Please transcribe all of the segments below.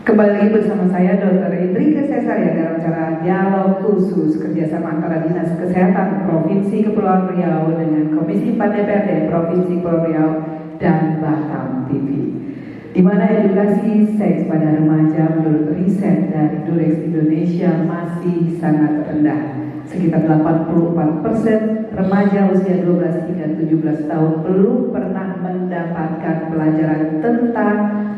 Kembali lagi bersama saya Dr. Indrika Cesaria dalam acara dialog khusus kerjasama antara Dinas Kesehatan Provinsi Kepulauan Riau dengan Komisi 4 DPRD Provinsi Kepulauan Riau dan Batam TV. Di mana edukasi seks pada remaja menurut riset dari Durex Indonesia masih sangat rendah. Sekitar 84% remaja usia 12 hingga 17 tahun belum pernah mendapatkan pelajaran tentang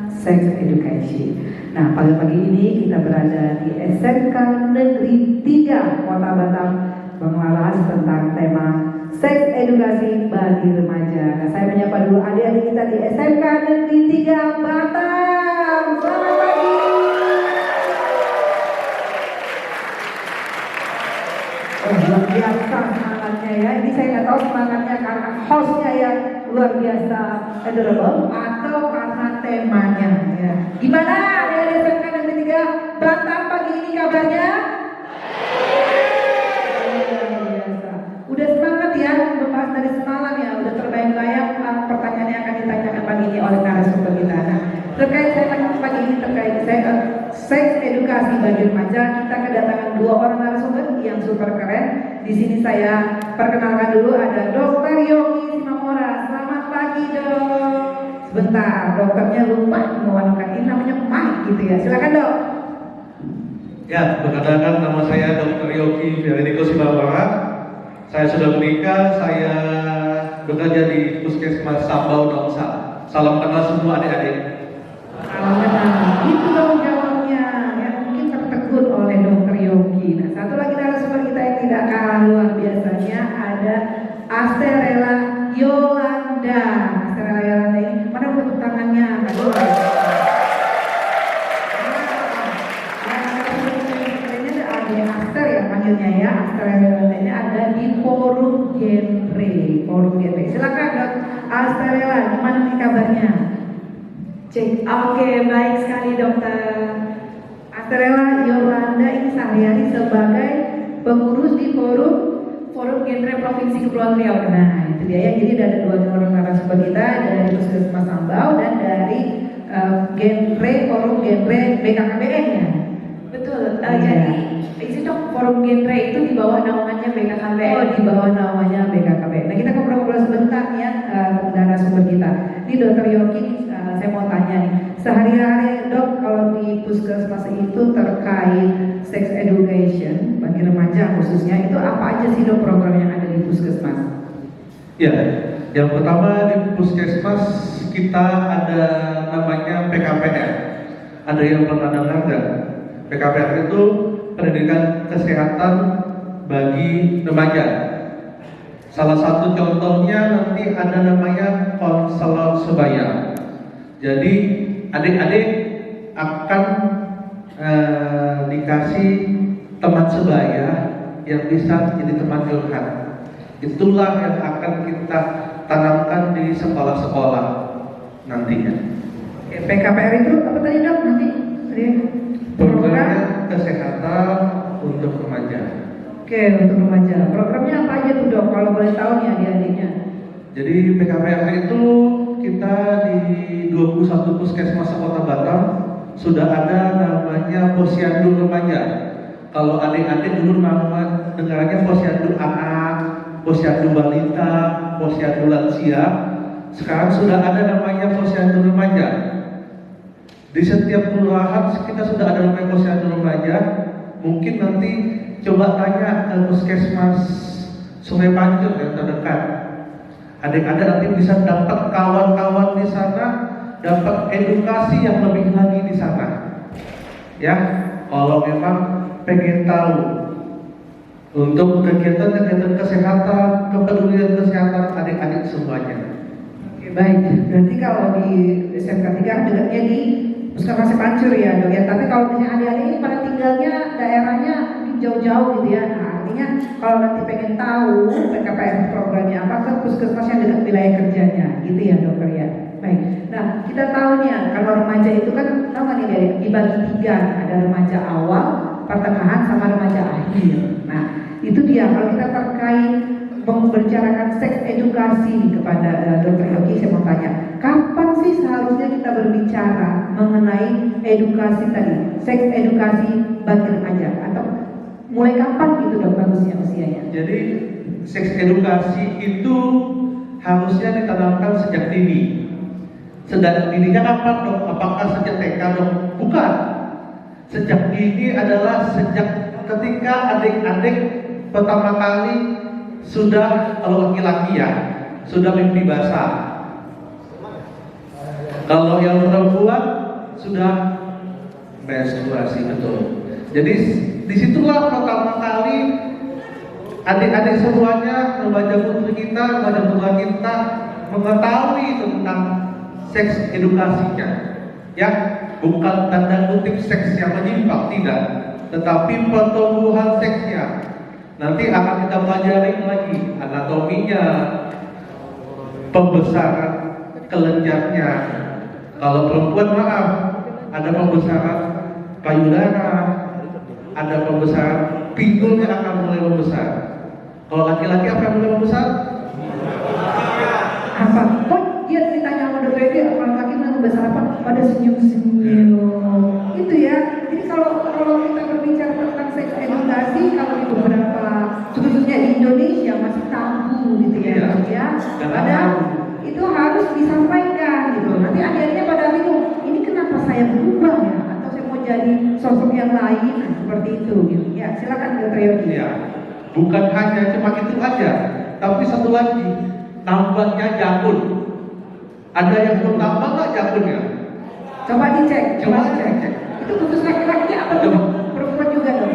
sex education. Nah, pada pagi ini kita berada di SMK Negeri 3 Kota Batam membahas tentang tema seks edukasi bagi remaja. Nah, saya menyapa dulu adik-adik kita di SMK Negeri 3 Batam. Selamat pagi. Oh, luar biasa semangatnya ya. Ini saya nggak tahu semangatnya karena hostnya yang luar biasa adorable atau karena temanya ya. Gimana dari SMK Negeri 3 Batam pagi ini kabarnya? Udah semangat ya, membahas dari semalam ya, udah terbayang-bayang pertanyaan yang akan ditanyakan pagi ini oleh narasumber kita. Nah, terkait tema pagi ini terkait seks edukasi bagi remaja, kita kedatangan dua orang narasumber yang super keren. Di sini saya perkenalkan dulu ada Dr. Yogi Simamora. Selamat pagi dok. Sebentar, dokternya lupa mewawancarai ini namanya Mike gitu ya. Silakan dok. Ya, perkenalkan nama saya Dr. Yogi Fiariniko Simamora. Saya sudah menikah, saya bekerja di Puskesmas Sambau Nongsa. Salam kenal semua adik-adik. Salam kenal. Itu dong jawabnya yang mungkin tertegun oleh Dr. Yogi. Nah, satu lagi narasumber kita yang tidak kalah luar biasanya ada Asterella Yolanda. Asterella Yolanda ini mana tepuk tangannya? Aster ya panggilnya ya. Asterella Yolanda ini ada di forum genre. Silakan dok Asterella, gimana nih kabarnya? Cek, oke, baik sekali dokter. Asterella Yolanda ini sehari-hari sebagai pengurus di forum Genre Provinsi Kepulauan Riau. Nah itu dia ya, jadi ada dua orang narasumber kita dari Puskesmas Sambau dan dari forum genre BKKBN ya. Betul, jadi itu dok, forum genre itu di bawah naungannya BKKBN. Oh, di bawah namanya BKKBN. Nah kita ngobrol-ngobrol sebentar ya narasumber kita. Ini Dr. Yogi, saya mau tanya nih, sehari-hari dok kalau di puskesmas itu terkait sex education bagi remaja khususnya itu apa aja sih dok program yang ada di puskesmas? Ya, yang pertama di Puskesmas kita ada namanya PKPR. Ada yang pernah dengar nggak? PKPR itu pendidikan kesehatan bagi remaja. Salah satu contohnya nanti ada namanya konselor sebaya. Jadi adik-adik akan dikasih teman sebaya yang bisa jadi teman curhat. Itulah yang akan kita tanamkan di sekolah-sekolah nantinya. PKPR itu apa tadi dok nanti? Program kesehatan untuk remaja. Oke, untuk remaja. Programnya apa aja tuh dok? Kalau boleh tahu nih adik-adiknya. Jadi PKPR itu kita di 21 puskesmas Kota Batam sudah ada namanya posyandu remaja. Kalau adik-adik dulu nama dengarnya posyandu anak, posyandu balita, posyandu lansia. Sekarang sudah ada namanya posyandu remaja. Di setiap kelurahan kita sudah ada namanya posyandu remaja. Mungkin nanti coba tanya ke puskesmas Sungai Pancur yang terdekat. Adik-adik nanti bisa dapat kawan-kawan di sana, dapat edukasi yang lebih lagi di sana. Ya, kalau memang pengen tahu untuk kegiatan-kegiatan kesehatan, kepedulian kesehatan adik-adik semuanya. Oke, baik. Berarti kalau di SMK 3 dekatnya di Puskesmas Pancur ya dok ya. Tapi kalau misalnya adik-adik ini pada tinggalnya daerahnya jauh-jauh gitu ya. Nah, artinya kalau nanti pengen tahu PKPS programnya apa, ke puskesmas yang dekat wilayah kerjanya, gitu ya dokter ya. Baik. Nah kita tahu nih kalau remaja itu kan tahu nggak nih dari dibagi 3, ada remaja awal, pertengahan, sama remaja akhir. Nah itu dia kalau kita terkait membicarakan seks edukasi nih kepada dokter Yogi, saya mau tanya, kapan sih seharusnya kita berbicara mengenai edukasi tadi, seks edukasi bagi remaja, atau mulai kapan gitu dok bagusnya usianya? Jadi seks edukasi itu harusnya ditanamkan sejak dini. Sejak dininya kapan dok? Apakah sejak TK dok? Bukan. Sejak dini adalah sejak ketika adik-adik pertama kali sudah, kalau laki-laki ya, sudah mimpi basah. Kalau yang perempuan sudah menstruasi, betul. Jadi disitulah pertama kali adik-adik semuanya, remaja putri kita, remaja putra kita mengetahui tentang seks edukasinya. Ya, bukan tanda kutip seks yang menyimpang, tidak, tetapi pertumbuhan seksnya. Nanti akan kita pelajari lagi anatominya, pembesaran kelenjarnya. Kalau perempuan maaf, ada pembesaran payudara, ada pembesaran pinggulnya akan mulai membesar. Kalau laki-laki apa yang mulai membesar? Apa? Kok dia ditanya sama dokter dia orang laki mau membesar apa? Pada senyum-senyum. Itu ya. Jadi kalau kita berbicara tentang seks edukasi, kalau di beberapa khususnya di Indonesia masih tabu gitu ya. Iya. Padahal itu harus disampaikan gitu. Nanti akhirnya pada bingung, ini kenapa saya berubah ya? Atau saya mau jadi sosok yang lain? Nah, seperti itu gitu. Ya, silakan dokter Yogi. Iya. Bukan hanya cuma itu aja, tapi satu lagi, tambahnya jakun. Ada yang belum tambah nggak jakunnya? Coba dicek. Coba dicek. Itu khusus laki-laki apa tuh? Perempuan juga dong?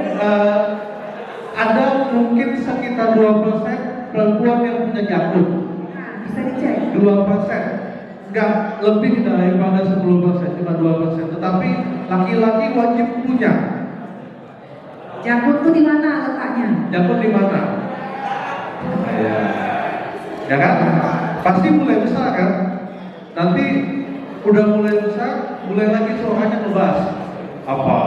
Ada mungkin sekitar 2% perempuan yang punya jakun. Nah, bisa dicek. 2%. Enggak lebih daripada 10%, cuma 2%. Tetapi laki-laki wajib punya. Jakun tuh di mana letaknya? Jakun di mana? Ya kan? Pasti mulai besar kan? Nanti udah mulai besar, mulai lagi suaranya ngebahas. Apa?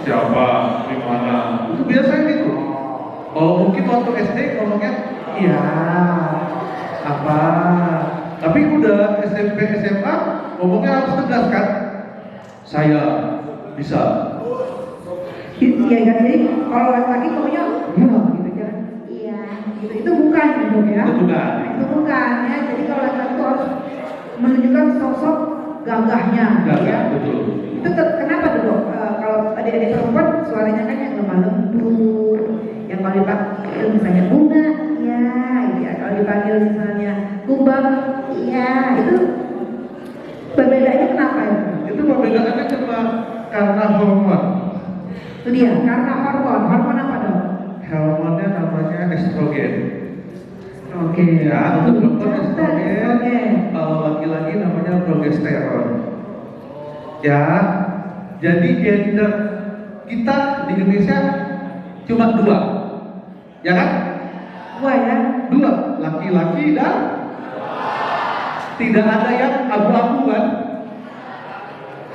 Siapa? Di mana? Itu biasanya gitu. Kalau mungkin waktu SD ngomongnya, iya, apa? Tapi udah SMP, SMA ngomongnya harus tegas kan? Saya bisa. Iya kan, jadi kalau laki-laki ngomongnya iya gitu kan? Iya, gitu. Itu bukan gitu ya? Itu bukan. Itu bukan ya. Jadi kalau laki-laki itu harus menunjukkan sosok gagahnya, Gagah, ya. betul. Itu kenapa tuh dok? Kalau adik-adik perempuan suaranya kan yang lemah lembut, yang kalau dipanggil misalnya bunga, iya, iya. Kalau dipanggil misalnya kumbang, iya. Itu perbedaannya kenapa ya? Itu perbedaannya cuma karena hormon. Itu dia, karena hormon. Hormon apa dok? Hormonnya namanya estrogen. Oke. Ya, untuk perempuan estrogen. Oke. Kalau laki-laki namanya progesteron. Ya, jadi gender kita di Indonesia cuma 2, ya kan? 2 ya? 2, laki-laki dan tidak ada yang abu-abu kan?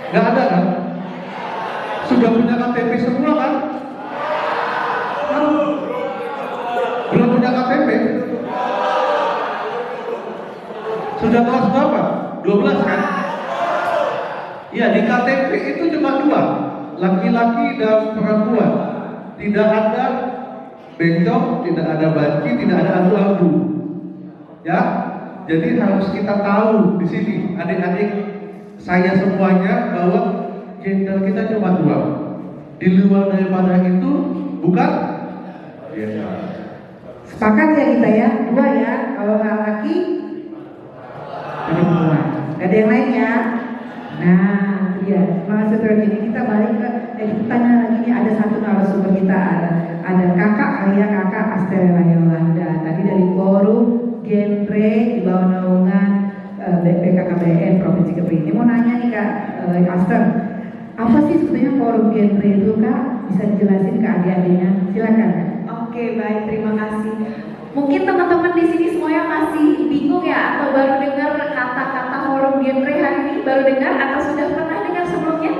Nggak ada kan? Sudah punya KTP semua kan? Belum punya KTP? Sudah kelas berapa? 12 kan? Ya, di KTP itu cuma 2, laki-laki dan perempuan. Tidak ada bencong, tidak ada banci, tidak ada abu-abu. Ya, jadi harus kita tahu di sini, adik-adik saya semuanya, bahwa gender kita cuma 2. Di luar daripada itu bukan gender. Sepakat ya kita ya, 2 ya. Kalau nggak laki, perempuan. Gak ada yang lain ya. Nah, iya. Terima kasih. Ini kita balik ke kita tanya lagi nih, ada satu narasumber kita, ada kakak Alia, kakak Astera Yolanda. Tadi dari forum genre di bawah naungan BKKBN Provinsi Kepri. Ini mau nanya nih kak Aster, apa sih sebenarnya forum genre itu kak? Bisa dijelasin ke adik-adiknya? Silakan. Oke, baik, terima Mungkin teman-teman di sini semuanya masih bingung ya, atau baru dengar kata-kata forum genre hari ini, baru dengar atau sudah pernah dengar sebelumnya?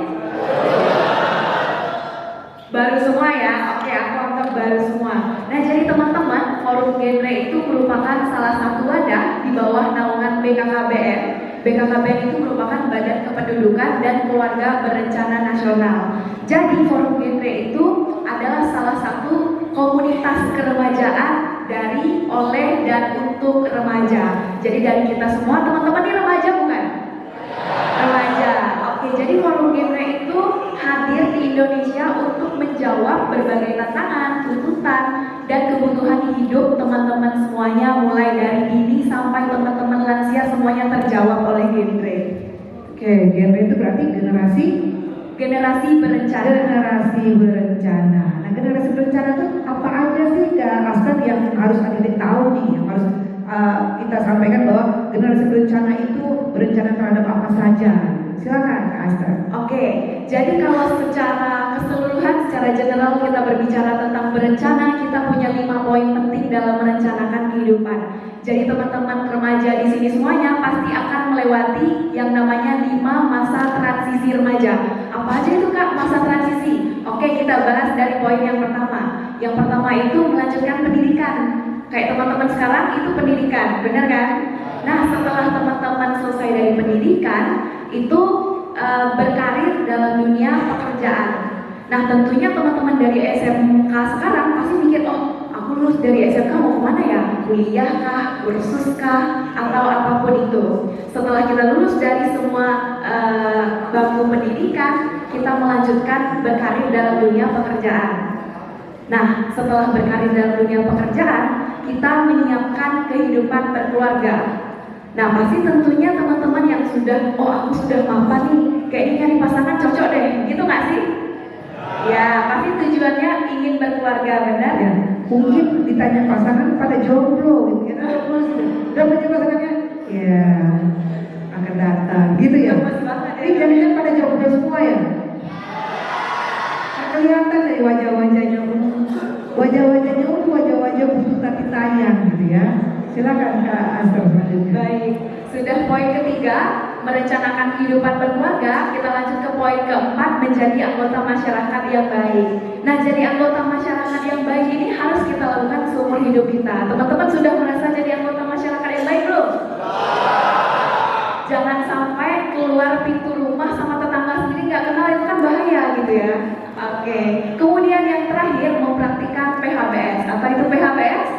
Baru semua ya, oke aku anggap baru semua. Nah jadi teman-teman, forum genre itu merupakan salah satu wadah di bawah naungan BKKBN. BKKBN itu merupakan Badan Kependudukan dan Keluarga Berencana Nasional. Jadi forum genre itu adalah salah satu komunitas keremajaan dari, oleh, dan untuk remaja. Jadi dari kita semua, teman-teman ini remaja bukan? Remaja. Oke, jadi forum genre itu hadir di Indonesia untuk menjawab berbagai tantangan, tuntutan, dan kebutuhan hidup teman-teman semuanya, mulai dari dini sampai teman-teman lansia, semuanya terjawab oleh genre. Oke, genre itu berarti Generasi berencana. generasi berencana. Nah, generasi berencana itu apa aja sih Kak Aster yang harus adik tahu nih, yang harus kita sampaikan bahwa generasi berencana itu berencana terhadap apa saja. Silakan Kak Aster. Oke, jadi kalau secara keseluruhan, secara general kita berbicara tentang berencana, kita punya 5 poin penting dalam merencanakan kehidupan. Jadi teman-teman remaja di sini semuanya pasti akan melewati yang namanya 5 masa transisi remaja. Apa aja itu Kak masa transisi? Oke, kita bahas dari poin yang pertama. Yang pertama itu melanjutkan pendidikan. Kayak teman-teman sekarang itu pendidikan, benar kan? Nah, setelah teman-teman selesai dari pendidikan, itu berkarir dalam dunia pekerjaan. Nah, tentunya teman-teman dari SMK sekarang pasti mikir, oh, aku lulus dari SMK mau kemana ya? Kuliah kah, kursus kah, atau apapun itu. Setelah kita lulus dari semua bangku pendidikan, kita melanjutkan berkarir dalam dunia pekerjaan. Nah, setelah berkarir dalam dunia pekerjaan, kita menyiapkan kehidupan berkeluarga. Nah, pasti tentunya teman-teman yang sudah, oh aku sudah mapan nih, kayaknya nyari pasangan cocok deh, gitu nggak sih? Ya, pasti tujuannya ingin berkeluarga, benar? Ya, mungkin ditanya pasangan pada jomblo gitu ya. Udah punya pasangannya? Ya, akan datang gitu ya. Gemes banget ya. Ini jadinya pada jomblo semua ya. Nah, kelihatan dari wajah-wajahnya, wajah-wajahnya itu wajah-wajah butuh kasih sayang gitu ya. Silakan Kak Aster selanjutnya. Baik, sudah poin ketiga, merencanakan kehidupan berkeluarga. Kita lanjut ke poin keempat, menjadi anggota masyarakat yang baik. Nah, jadi anggota masyarakat yang baik ini harus kita lakukan seumur hidup kita. Teman-teman sudah merasa jadi anggota masyarakat yang baik belum? Jangan sampai keluar pintu rumah sama tetangga sendiri nggak kenal, itu kan bahaya gitu ya. Oke. Kemudian yang terakhir, mempraktikkan PHBS. Apa itu PHBS?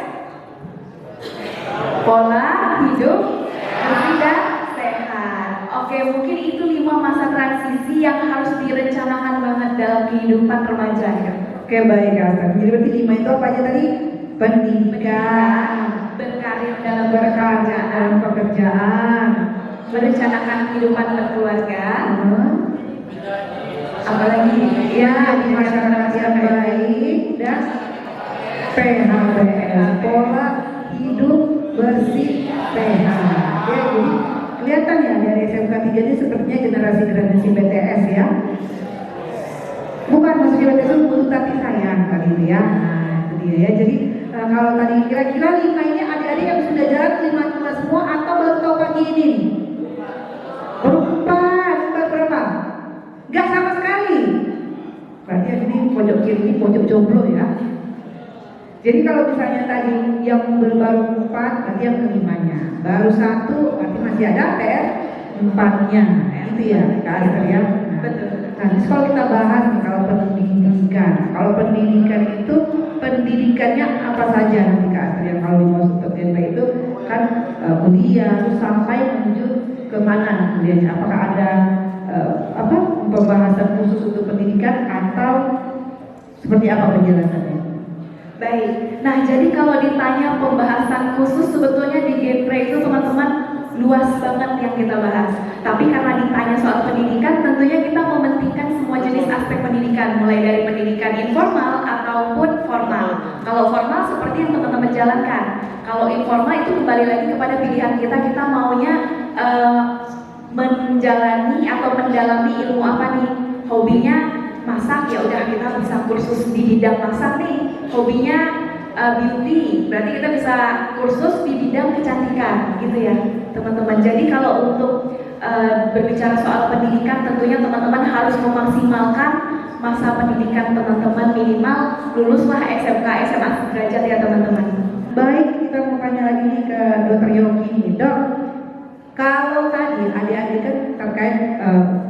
Pola hidup bersih dan sehat. Oke, mungkin itu 5 masa transisi yang harus direncanakan banget dalam kehidupan remaja ya. Oke, baik Kak Aster. Jadi berarti 5 itu apa aja tadi? Pendidikan, Berkarir dalam dalam pekerjaan, merencanakan kehidupan berkeluarga, apalagi ya di masyarakat yang baik, dan PHBS, pola hidup bersih sehat. Ya, jadi kelihatan ya dari SMK 3 ini sepertinya generasi BTS ya. Bukan maksudnya BTS itu butuh tapi sayang kali ini ya. Nah, itu dia ya. Jadi kalau tadi kira-kira 5 ini adik-adik yang sudah jalan 5 semua atau baru tahu pagi ini? Berapa? Gak sama sekali. Berarti yang ini pojok kiri ini pojok jomblo ya. Jadi kalau misalnya tadi yang baru 4, berarti yang kelimanya. Baru 1, berarti masih ada PR 4-nya. Itu ya, Kak Aster ya. betul. Nah, terus kalau kita bahas nih kalau pendidikan. Kalau pendidikan itu pendidikannya apa saja nanti Kak Aster yang kalau dimaksud genre itu kan kuliah terus sampai menuju ke mana kuliahnya? Apakah ada pembahasan khusus untuk pendidikan atau seperti apa penjelasannya? Baik, nah jadi kalau ditanya pembahasan khusus sebetulnya di genre itu teman-teman luas banget yang kita bahas. Tapi karena ditanya soal pendidikan, tentunya kita mementingkan semua jenis aspek pendidikan, mulai dari pendidikan informal ataupun formal. Kalau formal seperti yang teman-teman jalankan. Kalau informal itu kembali lagi kepada pilihan kita maunya menjalani atau mendalami ilmu apa nih? Hobinya masak, ya udah kita bisa kursus di bidang masak nih. Hobinya beauty, berarti kita bisa kursus di bidang kecantikan gitu ya teman-teman. Jadi kalau untuk berbicara soal pendidikan, tentunya teman-teman harus memaksimalkan masa pendidikan teman-teman, minimal luluslah SMK, SMA sederajat ya teman-teman. Baik, kita mau tanya lagi nih ke Dr. Yogi nih. Dok, kalau tadi adik-adik kan terkait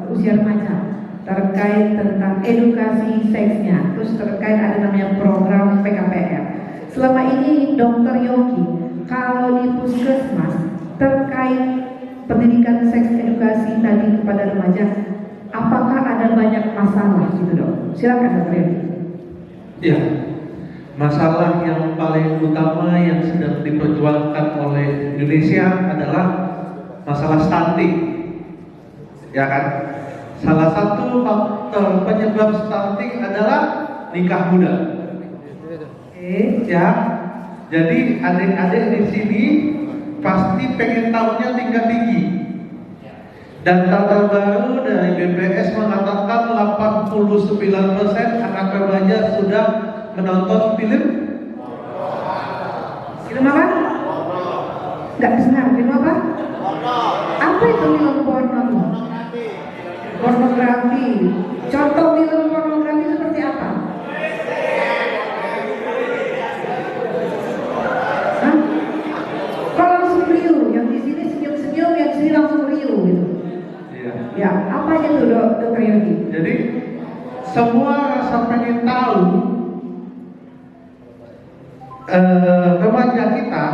usia remaja, terkait tentang edukasi seksnya, terus terkait ada namanya program PKPR. Selama ini Dr. Yogi, kalau di puskesmas terkait pendidikan seks edukasi tadi kepada remaja, apakah ada banyak masalah gitu dok? Silakan Dr. Yogi. Ya, masalah yang paling utama yang sedang diperjuangkan oleh Indonesia adalah masalah stunting, ya kan? Salah satu faktor penyebab stunting adalah nikah muda. Ya, jadi adik-adik di sini pasti pengen tahunya tingkat tinggi. Dan data baru dari BPS mengatakan 89% anak remaja sudah menonton film. Film apa? Nggak benar, film apa? Apa itu film porno? Pornografi. Contoh film pornografi seperti apa? Hah? Kalau langsung riuh, yang di sini senyum-senyum, yang di sini langsung riuh gitu. Iya. Ya, apa aja tuh Dr. Yogi? Jadi semua rasa pengen tahu remaja kita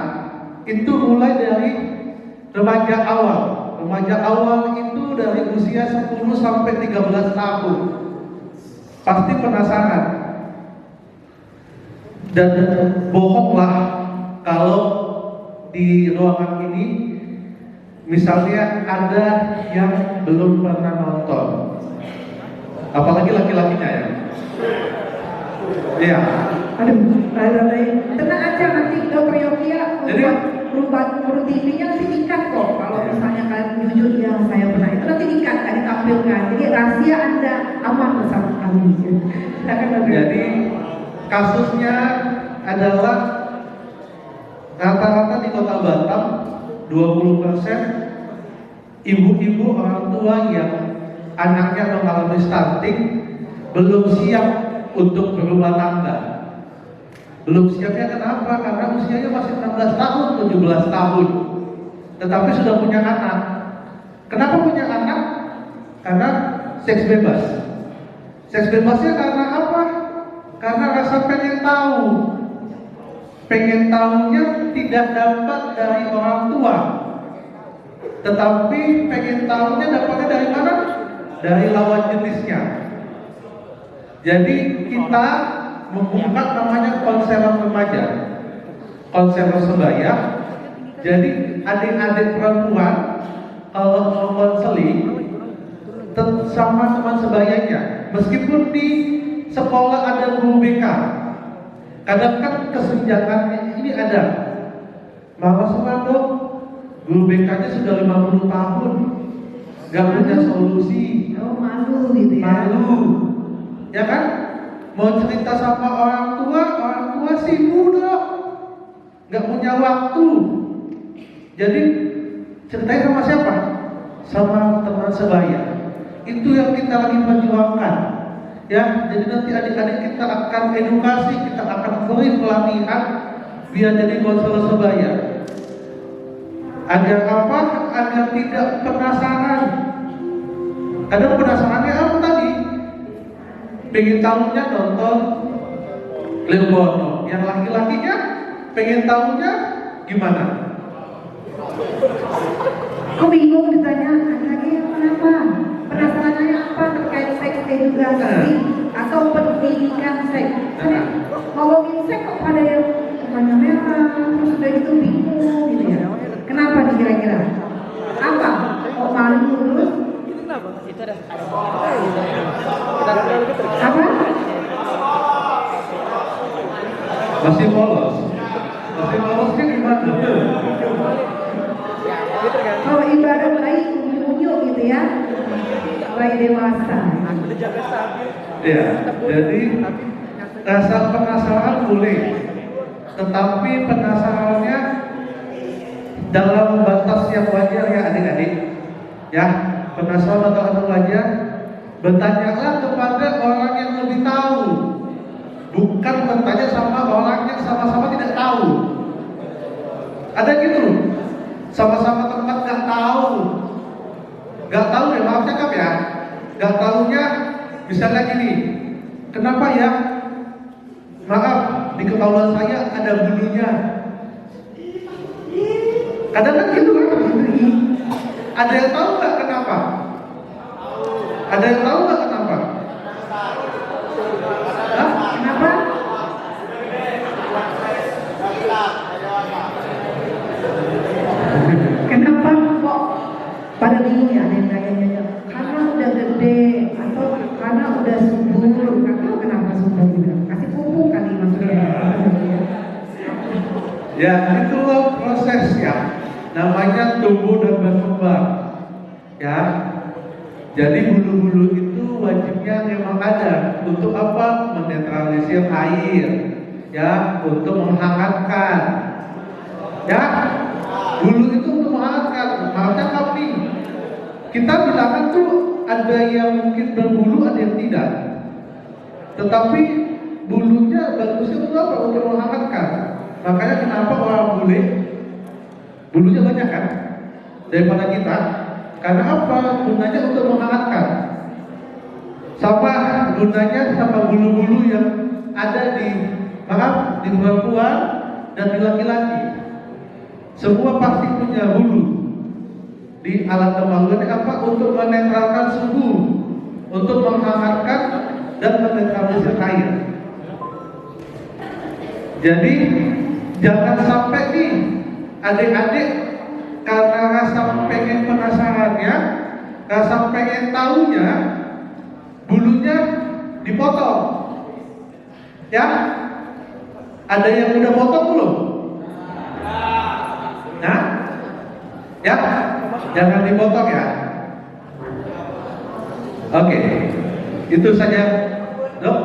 itu mulai dari remaja awal. Remaja awal itu dari usia 10 sampai 13 tahun. Pasti penasaran. Dan bohonglah kalau di ruangan ini misalnya ada yang belum pernah nonton. Apalagi laki-lakinya ya. Iya. Aduh, tenang aja nanti Dr. Yogi ya Jadi perubahan TV-nya nanti dikat kok. Kalau misalnya kalian jujur yang saya pernah itu nanti dikat, nggak ditampilkan. Jadi rahasia Anda aman bersama kami. Silakan Dr. Yogi. Jadi kasusnya adalah rata-rata di Kota Batam 20% ibu-ibu orang tua yang anaknya mengalami stunting belum siap untuk berumah tangga. Belum siapnya kenapa? Karena usianya masih 16 tahun, 17 tahun. Tetapi sudah punya anak. Kenapa punya anak? Karena seks bebas. Seks bebasnya karena apa? Karena rasa pengen tahu. Pengen tahunya tidak dapat dari orang tua. Tetapi pengen tahunya dapatnya dari mana? Dari lawan jenisnya. Jadi kita membuka namanya konselor remaja, konselor sebaya. Jadi adik-adik perempuan kalau mau konseling sama teman sebayanya, meskipun di sekolah ada guru BK, kadang kan kesenjangan ini ada. Malas dok, guru BK-nya sudah 50 tahun, gak punya solusi. Oh, malu gitu ya. Malu, ya kan? Mau cerita sama orang tua sibuk dok, nggak punya waktu. Jadi ceritanya sama siapa? Sama teman sebaya. Itu yang kita lagi perjuangkan. Ya, jadi nanti adik-adik kita akan edukasi, kita akan beri pelatihan biar jadi konselor sebaya. Agar apa? Agar tidak penasaran. Kadang penasarannya apa tadi? Pengen tahunya nonton Lil Bono. Yang laki-lakinya pengen tahunya gimana? Kok bingung ditanya lagi kenapa? Penasarannya apa terkait seks edukasi atau pendidikan seks? Ngomongin seks kok pada yang warna merah, terus udah itu bingung gitu ya? Kenapa nih kira-kira? Apa? Kok malu terus? Itu ada Apa? Masih polos kan gimana? Kalau ibadah bayi unyu-unyu gitu ya, bayi dewasa. Ya, jadi rasa penasaran boleh, tetapi penasarannya dalam batas yang wajar ya adik-adik. Ya, penasaran atau wajar, bertanyalah kepada orang yang lebih tahu, bukan bertanya sama orang yang sama-sama tidak tahu. Ada gitu, sama-sama tempat nggak tahu ya, maaf cakap ya, nggak tahunya misalnya gini, kenapa ya, maaf di kepala saya ada bulunya. Kadang kan gitu kan, ada yang tahu nggak kenapa? Ada yang tahu nggak kenapa? Hah? Kenapa? Kenapa kok pada bingung ya, ada yang nanya karena udah gede atau karena udah subur? Nggak tahu kenapa subur juga. Kasih pupuk kali maksudnya. Ya itulah proses ya, namanya tumbuh dan berkembang. Ya, jadi bulu-bulu itu wajibnya memang ada untuk apa? Menetralisir air, ya, untuk menghangatkan. Ya, bulu itu untuk menghangatkan. Makanya kami kita bilangan tuh ada yang mungkin berbulu, ada yang tidak. Tetapi bulunya bagusnya untuk apa? Untuk menghangatkan. Makanya kenapa orang bule bulunya banyak kan daripada kita? Karena apa? Gunanya untuk menghangatkan. Sama gunanya sama bulu-bulu yang ada di perempuan dan di laki-laki. Semua pasti punya bulu di alat kemaluan apa? Untuk menetralkan suhu, untuk menghangatkan dan menetralisir air. Jadi jangan sampai nih adik-adik karena rasa pengen penasarannya, rasa pengen tahunya, bulunya dipotong. Ya, ada yang udah potong belum? Nah, ya, jangan dipotong ya. Oke, itu saja, Dok.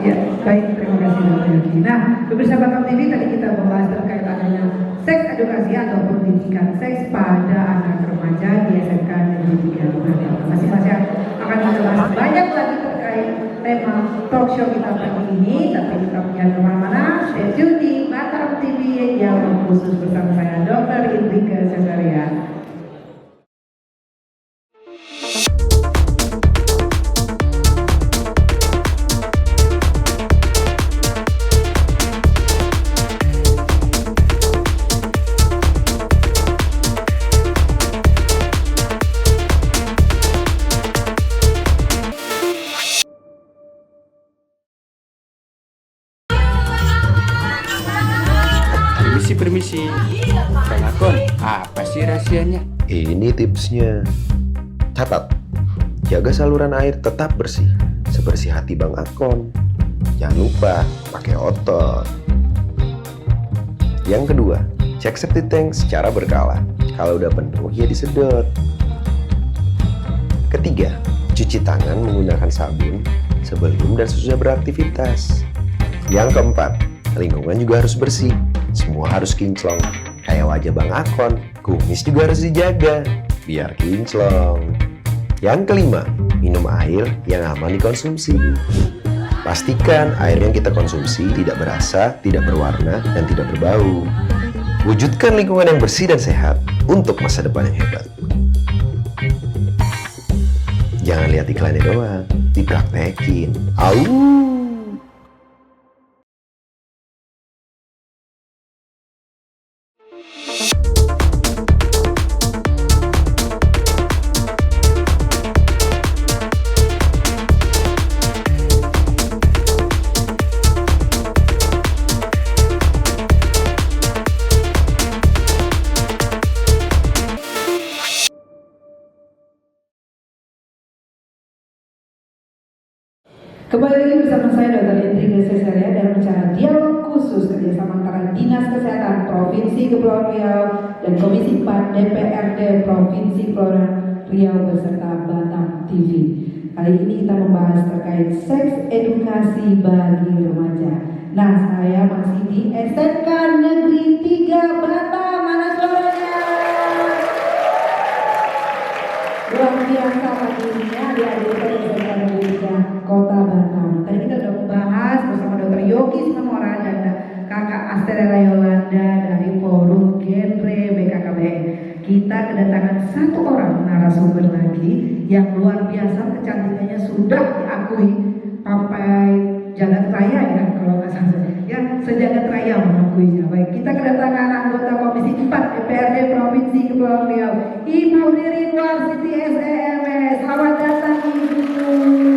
Ya, baik, terima kasih Dr. Yogi. Nah, pemirsa Batam TV tadi kita membahas terkait adanya seks edukasi atau pendidikan seks pada anak remaja di SMK Negeri 3 Masing-masing akan membahas banyak lagi terkait tema talk show kita pagi ini, tapi kita punya kemana-mana. Stay tune di Batam TV yang khusus bersama saya Dr. Indrika Cesaria. Permisi, Kang Akon, apa sih rahasianya? Ini tipsnya. Catat, jaga saluran air tetap bersih, sebersih hati Bang Akon. Jangan lupa pakai otot. Yang kedua, cek septic tank secara berkala. Kalau udah penuh ya disedot. Ketiga, cuci tangan menggunakan sabun sebelum dan sesudah beraktivitas. Yang keempat, lingkungan juga harus bersih. Semua harus kinclong. Kayak wajah Bang Akon, kumis juga harus dijaga biar kinclong. Yang kelima, minum air yang aman dikonsumsi. Pastikan air yang kita konsumsi tidak berasa, tidak berwarna, dan tidak berbau. Wujudkan lingkungan yang bersih dan sehat untuk masa depan yang hebat. Jangan lihat iklannya doang, dipraktekin. Au! Kembali lagi bersama saya Dr. Indrika Cesaria dalam acara dialog khusus kerjasama antara Dinas Kesehatan Provinsi Kepulauan Riau dan Komisi 4 DPRD Provinsi Kepulauan Riau beserta Batam TV. Kali ini kita membahas terkait seks edukasi bagi remaja. Nah, saya masih di SMK Negeri 3 Batam. Mana suaranya? Luar biasa pagi ini ya, adik-adik dari SMK Negeri 3 Kota Batam. Tadi kita sudah membahas bersama Dr. Yogi Simamora dan Kakak Asterela Yolanda dari Forum Genre BKKBN. Kita kedatangan satu orang narasumber lagi yang luar biasa, kecantikannya sudah diakui sampai jagat raya ya, kalau nggak salah ya, sejagat raya mengakuinya. Baik, kita kedatangan anggota Komisi 4 DPRD Provinsi Kepulauan Riau, Ibu Ririn Warsiti SEMS. Selamat datang Ibu.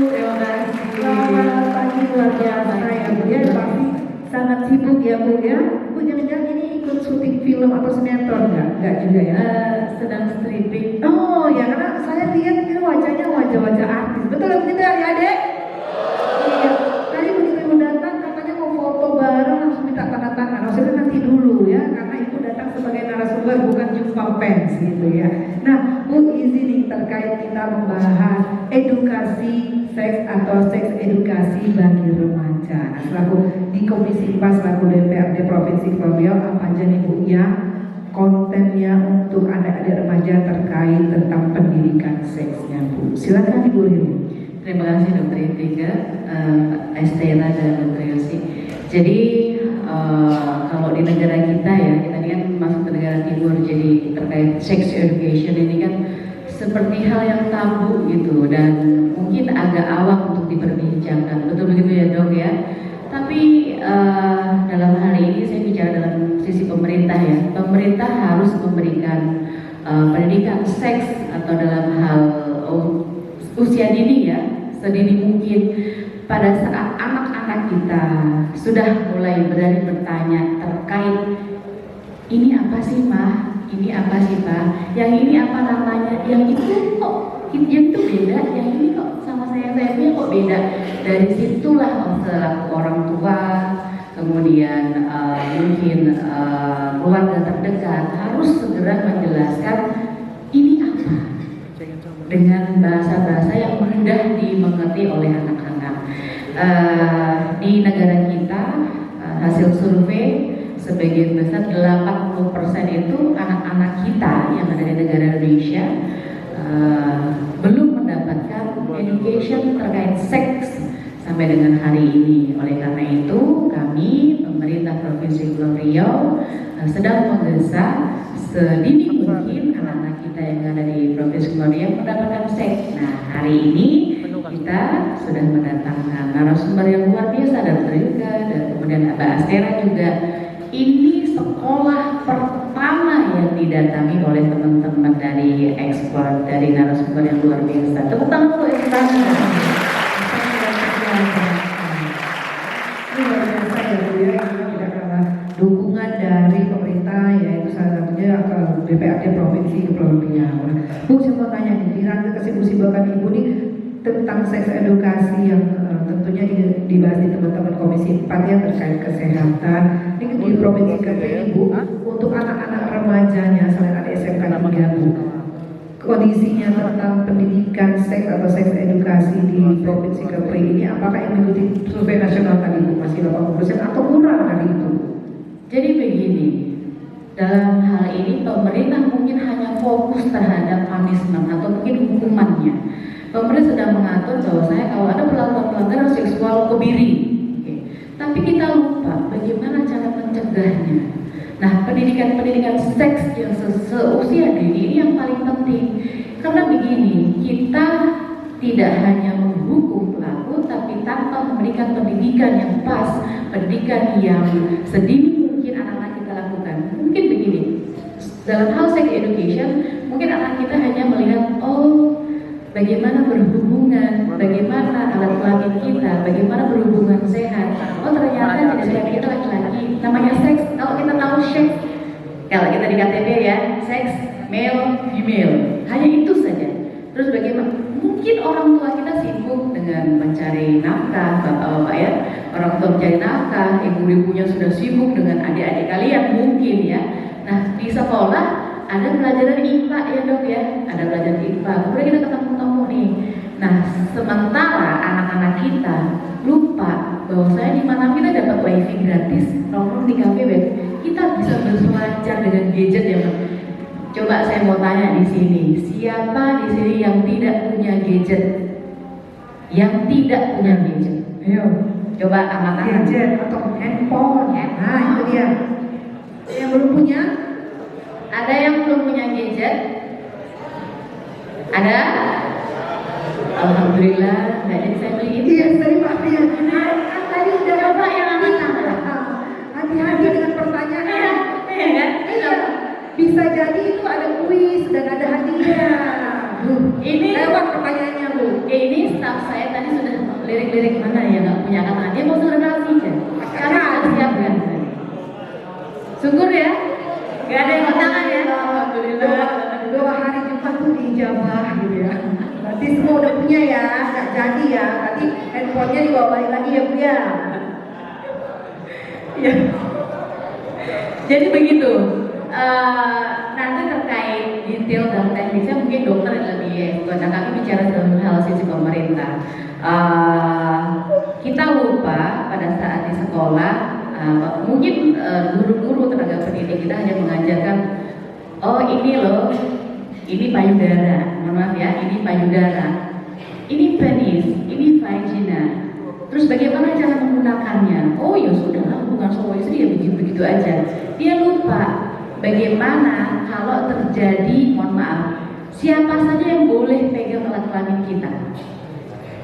Terima kasih. Selamat pagi, luar biasa ya Bu ya, pasti sangat sibuk ya Bu ya. Bu jangan-jangan ini ikut syuting film atau sinetron nggak juga ya? Sedang stripping. Oh ya, karena saya lihat ini wajahnya wajah-wajah artis. Betul atau tidak ya Dek? Iya. Tadi begitu Ibu datang katanya mau foto bareng, langsung minta tanda tangan. Maksudnya nanti dulu ya, karena Ibu datang sebagai narasumber bukan jumpa fans gitu ya. Nah Bu, izin terkait kita membahas edukasi seks atau seks edukasi bagi remaja. Nah, selaku di Komisi 4 selaku DPRD Provinsi Kepulauan Riau, apa aja nih Bu ya kontennya untuk anak-adik remaja terkait tentang pendidikan seksnya Bu? Silakan Ibu Ririn. Terima kasih Dr. Intiga, Estela dan Dr. Yosi. Jadi kalau di negara kita ya, kita ini kan masuk ke negara timur, jadi terkait sex education ini kan seperti hal yang tabu gitu dan mungkin agak awam untuk diperbincangkan. Betul begitu ya Dok ya? Tapi dalam hal ini saya bicara dalam sisi pemerintah ya. Pemerintah harus memberikan pendidikan seks atau dalam hal usia dini ya, sedini mungkin pada saat anak-anak kita sudah mulai berani bertanya terkait ini apa sih Mah, ini apa sih Pak, yang ini apa namanya, yang itu kok yang itu beda, yang ini kok sama saya punya kok beda. Dari situlah selaku orang tua kemudian mungkin keluarga terdekat harus segera menjelaskan ini apa dengan bahasa-bahasa yang mudah dimengerti oleh anak-anak. Di negara kita hasil survei sebagian besar 80% itu anak-anak kita yang ada di negara Indonesia belum mendapatkan education terkait seks sampai dengan hari ini. Oleh karena itu kami pemerintah Provinsi Kepulauan Riau sedang menggesa sedini mungkin anak-anak kita yang ada di Provinsi Kepulauan Riau mendapatkan seks. Nah hari ini kita sudah mendatangkan narasumber yang luar biasa dan Rika dan kemudian Mbak Astera juga. Ini sekolah pertama yang didatangi oleh teman-teman dari ekspor, dari narasumber yang luar biasa. Tepuk tangan untuk ekspor. Ini luar biasa ya Bu ya, ini tidak kalah dukungan dari pemerintah yaitu salah satunya DPRD Provinsi Kepulauan Riau. Bu, saya mau tanya nih, di rangka kesibukan Ibu nih tentang seks edukasi yang tentunya dibahas di teman-teman Komisi 4 ya terkait kesehatan. Ini di Provinsi KPI Bu, untuk anak-anak remajanya selain ada SMK 3 Bu, kondisinya tentang pendidikan seks atau seks edukasi di Provinsi KPI ini apakah yang mengikuti survei nasional tadi Bu masih 80% atau kurang dari itu? Jadi begini, dalam hal ini pemerintah mungkin hanya fokus terhadap punishment atau mungkin hukumannya. Pemerintah sedang mengatur bahwa saya kalau ada pelanggaran seksual kebiri, tapi kita lupa bagaimana cara mencegahnya. Nah, pendidikan seks yang seusia dini ini yang paling penting. Karena begini, kita tidak hanya menghukum pelaku, tapi tanpa memberikan pendidikan yang pas, pendidikan yang sedini mungkin anak-anak kita lakukan. Mungkin begini, dalam hal sex education, mungkin anak kita hanya melihat, oh, bagaimana berhubungan, bagaimana alat kelamin kita, bagaimana berhubungan sehat. Oh ternyata tidak sehat kita laki-laki. Namanya seks, kalau kita tahu seks, kalau kita di KTP ya, seks male, female, hanya itu saja. Terus bagaimana? Mungkin orang tua kita sibuk dengan mencari nafkah, bapak-bapak ya, orang tua mencari nafkah, ibu-ibunya sudah sibuk dengan adik-adik kalian mungkin ya. Nah di sekolah ada pelajaran IPA ya Dok ya, ada pelajaran IPA. Kemudian kita ketemu nih, Nah, sementara anak-anak kita lupa bahwa saya di mana kita dapat wifi gratis, nongkrong di kafe web, kita bisa berselancar dengan gadget ya. Coba saya mau tanya di sini, siapa di sini yang tidak punya gadget? Yang tidak punya gadget? Ayo, Coba angkat-angkat. gadget atau handphone. Nah, itu dia. Yang belum punya? Ada yang belum punya gadget? Ada? Alhamdulillah, nggak jadi saya beliin. Iya, terima kasih. Tadi udah Coba yang angkat tangan. hati-hati dengan pertanyaan. Iya kan? Bisa jadi itu ada kuis dan ada hadiah. Ini Lewat pertanyaannya, Bu. Ini staff saya tadi sudah lirik-lirik mana ya nggak punya kata. Dia mau sudah kasih kan? Karena sudah siapkan. Syukur ya, nggak ada yang tangan ya. Alhamdulillah. Doa hari Jumat tuh dijabah gitu ya. Berarti semua udah punya ya, nggak jadi ya. Nanti handphonenya dibawa balik lagi ya, Bu ya. Ya. Jadi begitu. Nanti terkait detail dan teknisnya mungkin dokter yang lebih karena kami bicara dalam hal sisi pemerintah. Kita lupa pada saat di sekolah, mungkin guru-guru tenaga pendidik kita hanya mengajarkan, oh ini loh, ini payudara, mohon maaf ya, ini payudara, ini penis, ini vagina. Terus bagaimana cara menggunakannya? Oh ya sudahlah, hubungan suami istri ya begitu-begitu aja. Dia lupa bagaimana kalau terjadi, mohon maaf, siapa saja yang boleh pegang alat kelamin kita.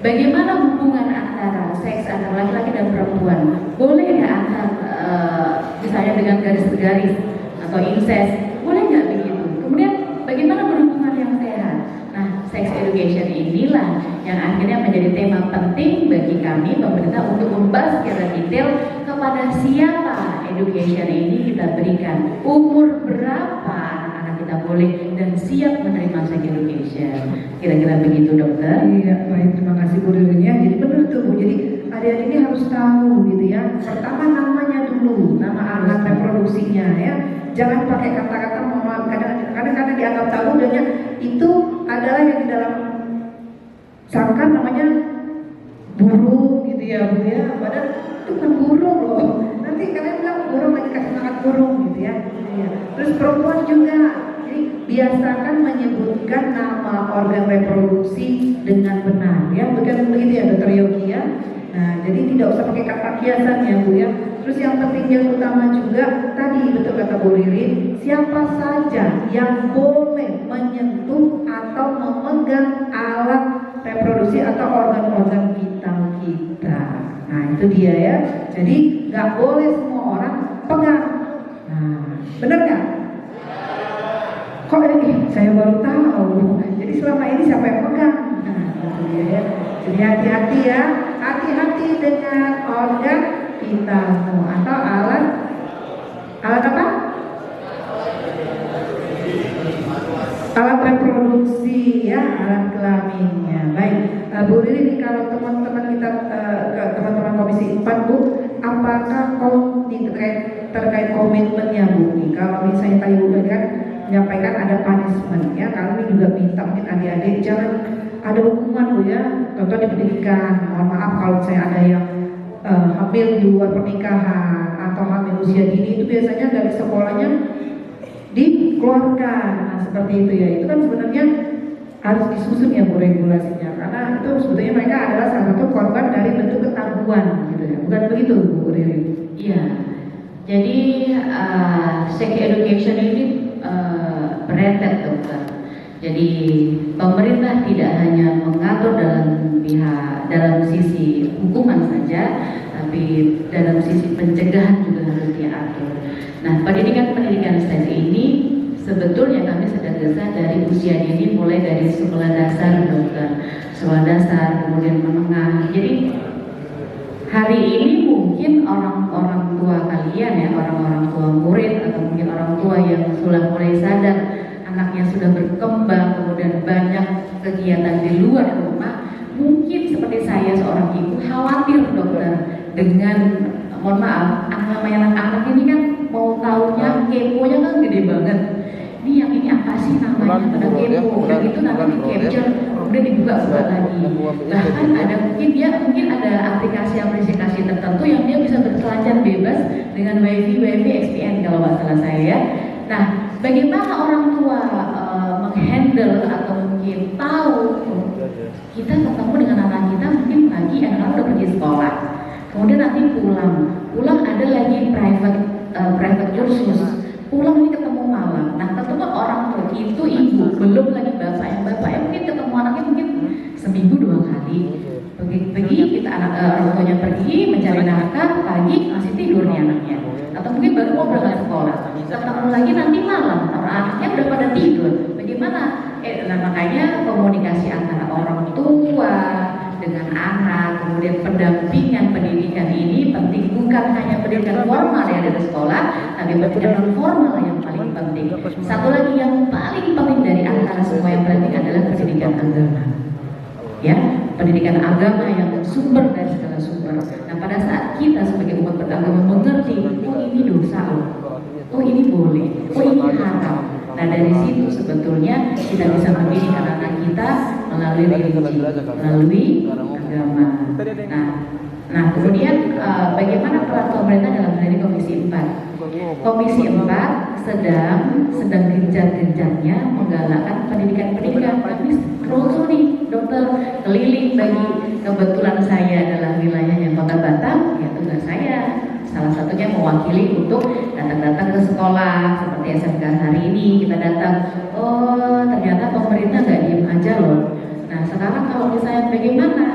Bagaimana hubungan antara seks antara laki-laki dan perempuan? Boleh nggak antar misalnya dengan garis-garis atau incest? Boleh nggak begitu? Kemudian bagaimana berhubungan yang sehat? Nah, sex education inilah yang akhirnya menjadi tema penting bagi kami pemerintah untuk membahas secara detail kepada siapa education ini kita berikan, umur berapa anak-anak kita boleh dan siap menerima sex education. Kira-kira begitu dokter? Iya, baik, terima kasih Bu Ririn ya. Jadi benar tuh Bu, jadi adik-adik ini harus tahu gitu ya. Pertama namanya dulu, nama alat reproduksinya ya. Jangan pakai kata-kata kadang-kadang dianggap tabu dan itu adalah yang di dalam sangkan namanya burung gitu ya Bu ya. Padahal itu kan burung loh. Nanti kalian bilang burung lagi kasih makan burung gitu ya. Iya. Terus perempuan juga. Jadi biasakan menyebutkan nama organ reproduksi dengan benar ya. Bukan begitu ya Dokter Yogi ya. Nah, jadi tidak usah pakai kata kiasan ya Bu ya. Terus yang penting yang utama juga tadi betul kata Bu Ririn, siapa saja yang boleh menyentuh atau memegang alat reproduksi atau organ-organ vital kita. Nah itu dia ya. Jadi nggak boleh semua orang pegang. Nah benar nggak? Kok ini saya baru tahu. Jadi selama ini siapa yang pegang? Nah itu dia ya. Jadi hati-hati ya. Hati-hati dengan organ vitalmu atau alat apa? Alat reproduksi ya, alat kelaminnya. Baik, Bu Riri, kalau teman-teman kita, teman-teman Komisi 4 Bu, apakah terkait komitmennya Bu? Nih, kalau misalnya tadi Bu kan menyampaikan ada punishment ya, kami juga minta mungkin adik-adik jangan ada hukuman Bu ya. Contoh di pendidikan, mohon maaf kalau saya ada yang hamil di luar pernikahan atau hamil usia dini itu biasanya dari sekolahnya dikeluarkan. Nah seperti itu ya, itu kan sebenarnya harus disusun ya Bu regulasinya, karena itu sebetulnya mereka adalah salah satu korban dari bentuk ketabuhan gitu ya, bukan begitu Bu Riri? Iya, jadi sex education ini berentet dokter. Jadi pemerintah tidak hanya mengatur dalam sisi hukuman saja, tapi dalam sisi pencegahan juga harus diatur. Nah, pendidikan seks ini sebetulnya kami sedang gesa dari usia dini, mulai dari sekolah dasar dokter, sekolah dasar kemudian menengah. Jadi hari ini mungkin orang-orang tua kalian ya, orang-orang tua murid atau mungkin orang tua yang sudah mulai sadar anaknya sudah berkembang, kemudian banyak kegiatan di luar rumah, mungkin seperti saya seorang ibu khawatir dokter dengan, mohon maaf, namanya anak ini kan mau taunya, keponya kan gede banget. Ini yang ini apa sih namanya, pada kepo, dan itu nanti di capture kemudian dibuka-buka lagi. Bahkan mungkin ada aplikasi tertentu yang dia bisa berselancar bebas dengan wifi XPN kalau nggak salah saya ya. Nah, bagaimana orang tua menghandle atau mungkin tahu kita ketemu dengan anak kita mungkin pagi anak-anak udah pergi sekolah, kemudian nanti pulang ada lagi private kursus, pulang ini ketemu malam. Nah, tentu kan orang tua itu ibu, belum lagi bapaknya mungkin ketemu anaknya mungkin seminggu 2 kali. Pergi kita orang tuanya pergi mencari nafkah, pagi masih tidur nih anaknya, atau mungkin baru mau berangkat sekolah, ketemu lagi nanti malam, orang anaknya udah pada tidur. Bagaimana? Nah, makanya komunikasi antara orang tua dengan anak, kemudian pendampingan pendidikan ini penting, bukan hanya pendidikan formal yang ada di sekolah, tapi pendidikan non formal yang paling penting. Satu lagi yang paling penting dari antara semua yang penting adalah pendidikan agama. Ya, pendidikan agama yang sumber dari segala sumber. Nah, pada saat kita sebagai umat beragama mengerti, oh ini dosa, oh ini boleh, oh ini haram. Nah, dari situ sebetulnya kita bisa mendidik anak-anak kita melalui religi, melalui agama. Nah, kemudian bagaimana peran pemerintah dalam hal ini Komisi 4? Komisi 4 sedang gencar-gencarnya menggalakkan pendidikan. Kami terus nih dokter keliling bagi, kebetulan saya adalah wilayahnya Kota Batam, ya tugas saya salah satunya mewakili untuk datang-datang ke sekolah seperti SMK hari ini kita datang. Oh, ternyata pemerintah nggak diem aja loh. Nah, sekarang kalau misalnya bagaimana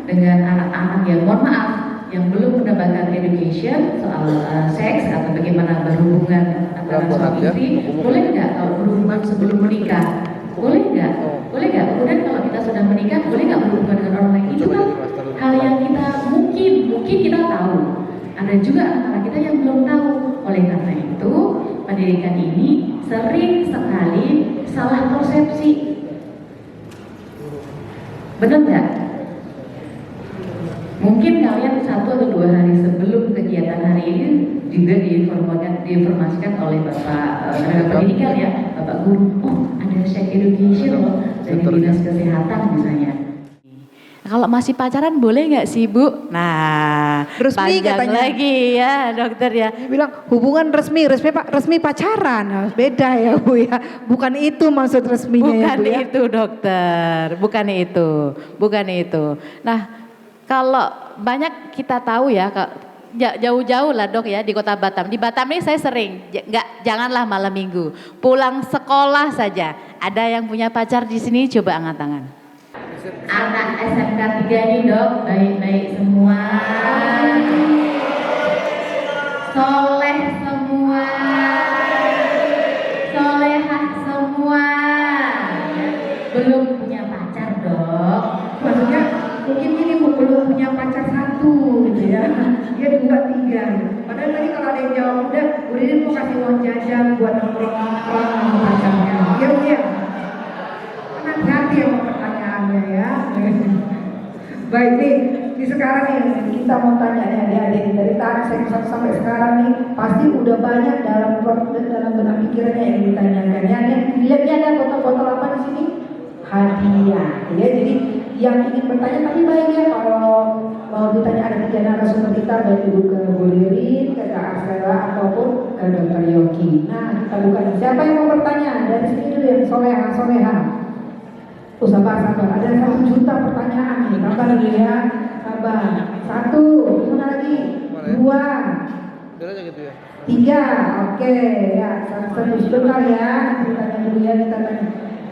dengan anak-anak yang mohon maaf yang belum mendapatkan education soal seks atau bagaimana berhubungan antara suami istri, boleh nggak kalau berhubungan sebelum menikah? Boleh nggak? Boleh nggak? Kemudian kalau kita sudah menikah, boleh nggak berhubungan dengan orang lain? Itu kan hal yang kita mungkin kita tahu. Ada juga anak-anak kita yang belum tahu. Oleh karena itu, pendidikan ini sering sekali salah persepsi. Benar nggak? Mungkin kalian 1 atau 2 hari sebelum kegiatan hari ini juga diinformasikan oleh Bapak tenaga pendidikan ya, Bapak Guru, oh ada sex education loh dari Dinas Kesehatan misalnya. Kalau masih pacaran boleh nggak sih Bu? Nah, Resmi panjang katanya. lagi ya dokter ya. Dia bilang hubungan resmi pacaran. Nah, beda ya Bu ya. Bukan itu maksud resminya Bukan ya Bu ya. itu dokter, bukan itu. Nah, kalau banyak kita tahu ya, jauh-jauh lah dok ya di Kota Batam. Di Batam ini saya sering, janganlah malam minggu, pulang sekolah saja. Ada yang punya pacar di sini, coba angkat tangan. Anak SMK 3 ini dok, baik-baik semua, soleh semua, solehah semua, belum punya pacar dok. Maksudnya mungkin ini belum punya pacar 1 gitu ya, dia dibuka 3. Padahal tadi kalau ada yang jawab udah mau kasih uang jajan buat nongkrong sama pacarnya. Ya udah, hati-hati sama pertanyaannya ya. Baik nih, di sekarang nih kita mau tanya nih adik-adik dari tadi sampai sekarang nih pasti udah banyak dalam benak pikirannya yang ditanyakan. Ya, lihatnya ada botol-botol apa di sini? Hadiah. Ya, jadi yang ingin bertanya tadi baik ya, kalau mau ditanya ada 3 narasumber kita, baik dulu ke Bu Lirin, ke Kak Arsela ataupun ke Dr. Yogi. Nah, kita buka. Siapa yang mau bertanya? Dari sini dulu yang soleha. Sabar. Ada 1 juta pertanyaan nih. Sabar dulu ya. Sabar. 1, mana lagi? 2, 3. Oke, ya. 1 sebentar ya. Kita tanya dulu ya. Kita tanya.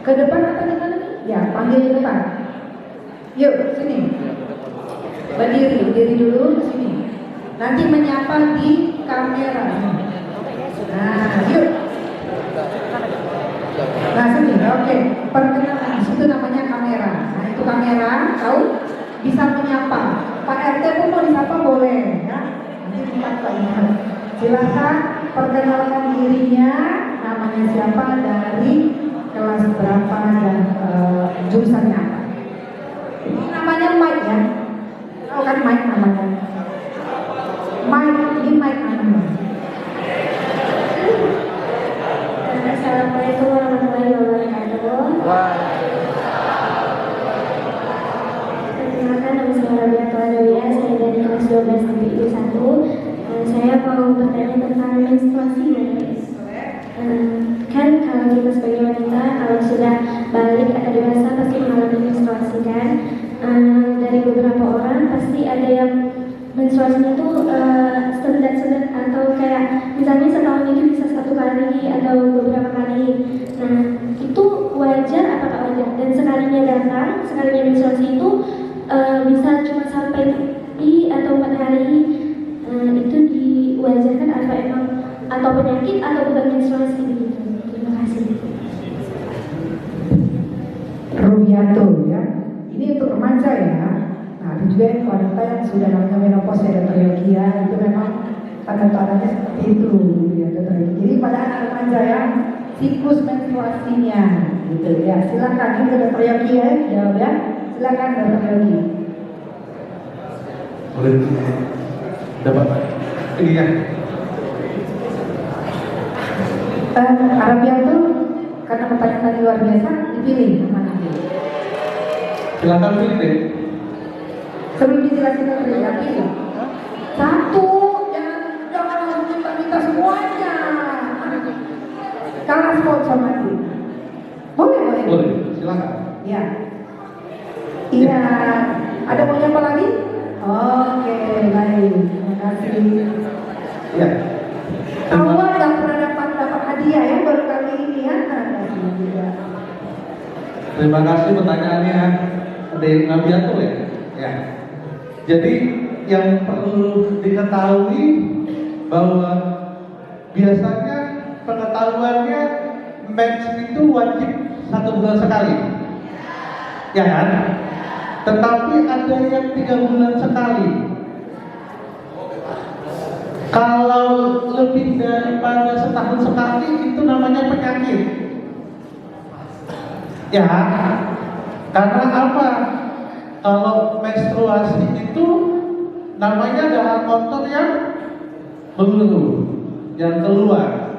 Ke depan atau di mana? Ya, panggil ke depan. Yuk, sini. Berdiri dulu ke sini. Nanti menyapa di kamera. Nah, yuk. Nah, sini. Oke. Perkenalan. Itu namanya kamera. Nah, itu kamera. Tahu? Bisa menyapa. Pak RT pun mau disapa boleh. Ya. Nanti disapa. Silakan perkenalkan dirinya. Namanya siapa, dari kelas berapa, dan jurusannya apa. Ini namanya Mike ya. Tahu kan Mike namanya? Mike, ini Mike namanya. Assalamualaikum warahmatullahi wabarakatuh. Kan kalau kita sebagai wanita kalau sudah balik atau dewasa pasti mengalami menstruasi kan. Dari beberapa orang pasti ada yang menstruasinya itu sedat-sedat atau kayak misalnya setahun itu bisa 1 kali atau beberapa kali. Nah itu wajar apakah wajar? Dan sekalinya datang, sekalinya menstruasi itu bisa cuma sampai 3 atau 4 hari, itu diwajarkan apa emang atau penyakit atau bukan menstruasi begitu? Terima kasih. Rubianto ya. Ini untuk remaja ya. Nah, ada juga yang wanita yang sudah namanya menopause ya, Dr. Yogia, itu memang tanda-tandanya seperti itu ya, Dr. Yogi. Jadi pada anak remaja ya, siklus menstruasinya gitu ya. Silakan ini ke Dr. Yogi ya, jawab ya. Silakan Dr. Yogi. Boleh dapat ini ya. Arabianto karena pertanyaan luar biasa dipilih mana? Silakan pilih deh. Sebelum dijelasin Dr. Yogi, satu jangan langsung minta semuanya. Kalah sponsor mati. Boleh. Boleh, silakan. Ya. Iya. Ada mau apa lagi? Oke, baik. Terima kasih. Iya. Awal nggak pernah dapat hadiah ya baru kali ini ya. Terima kasih pertanyaannya. Ada yang Nabiatul ya? Ya. Jadi yang perlu diketahui bahwa biasanya pengetahuannya mens itu wajib 1 bulan sekali, ya kan? Tetapi ada yang 3 bulan sekali. Kalau lebih daripada setahun sekali itu namanya penyakit. Ya, karena apa? Kalau menstruasi itu namanya darah kotor yang mengeluh, yang keluar.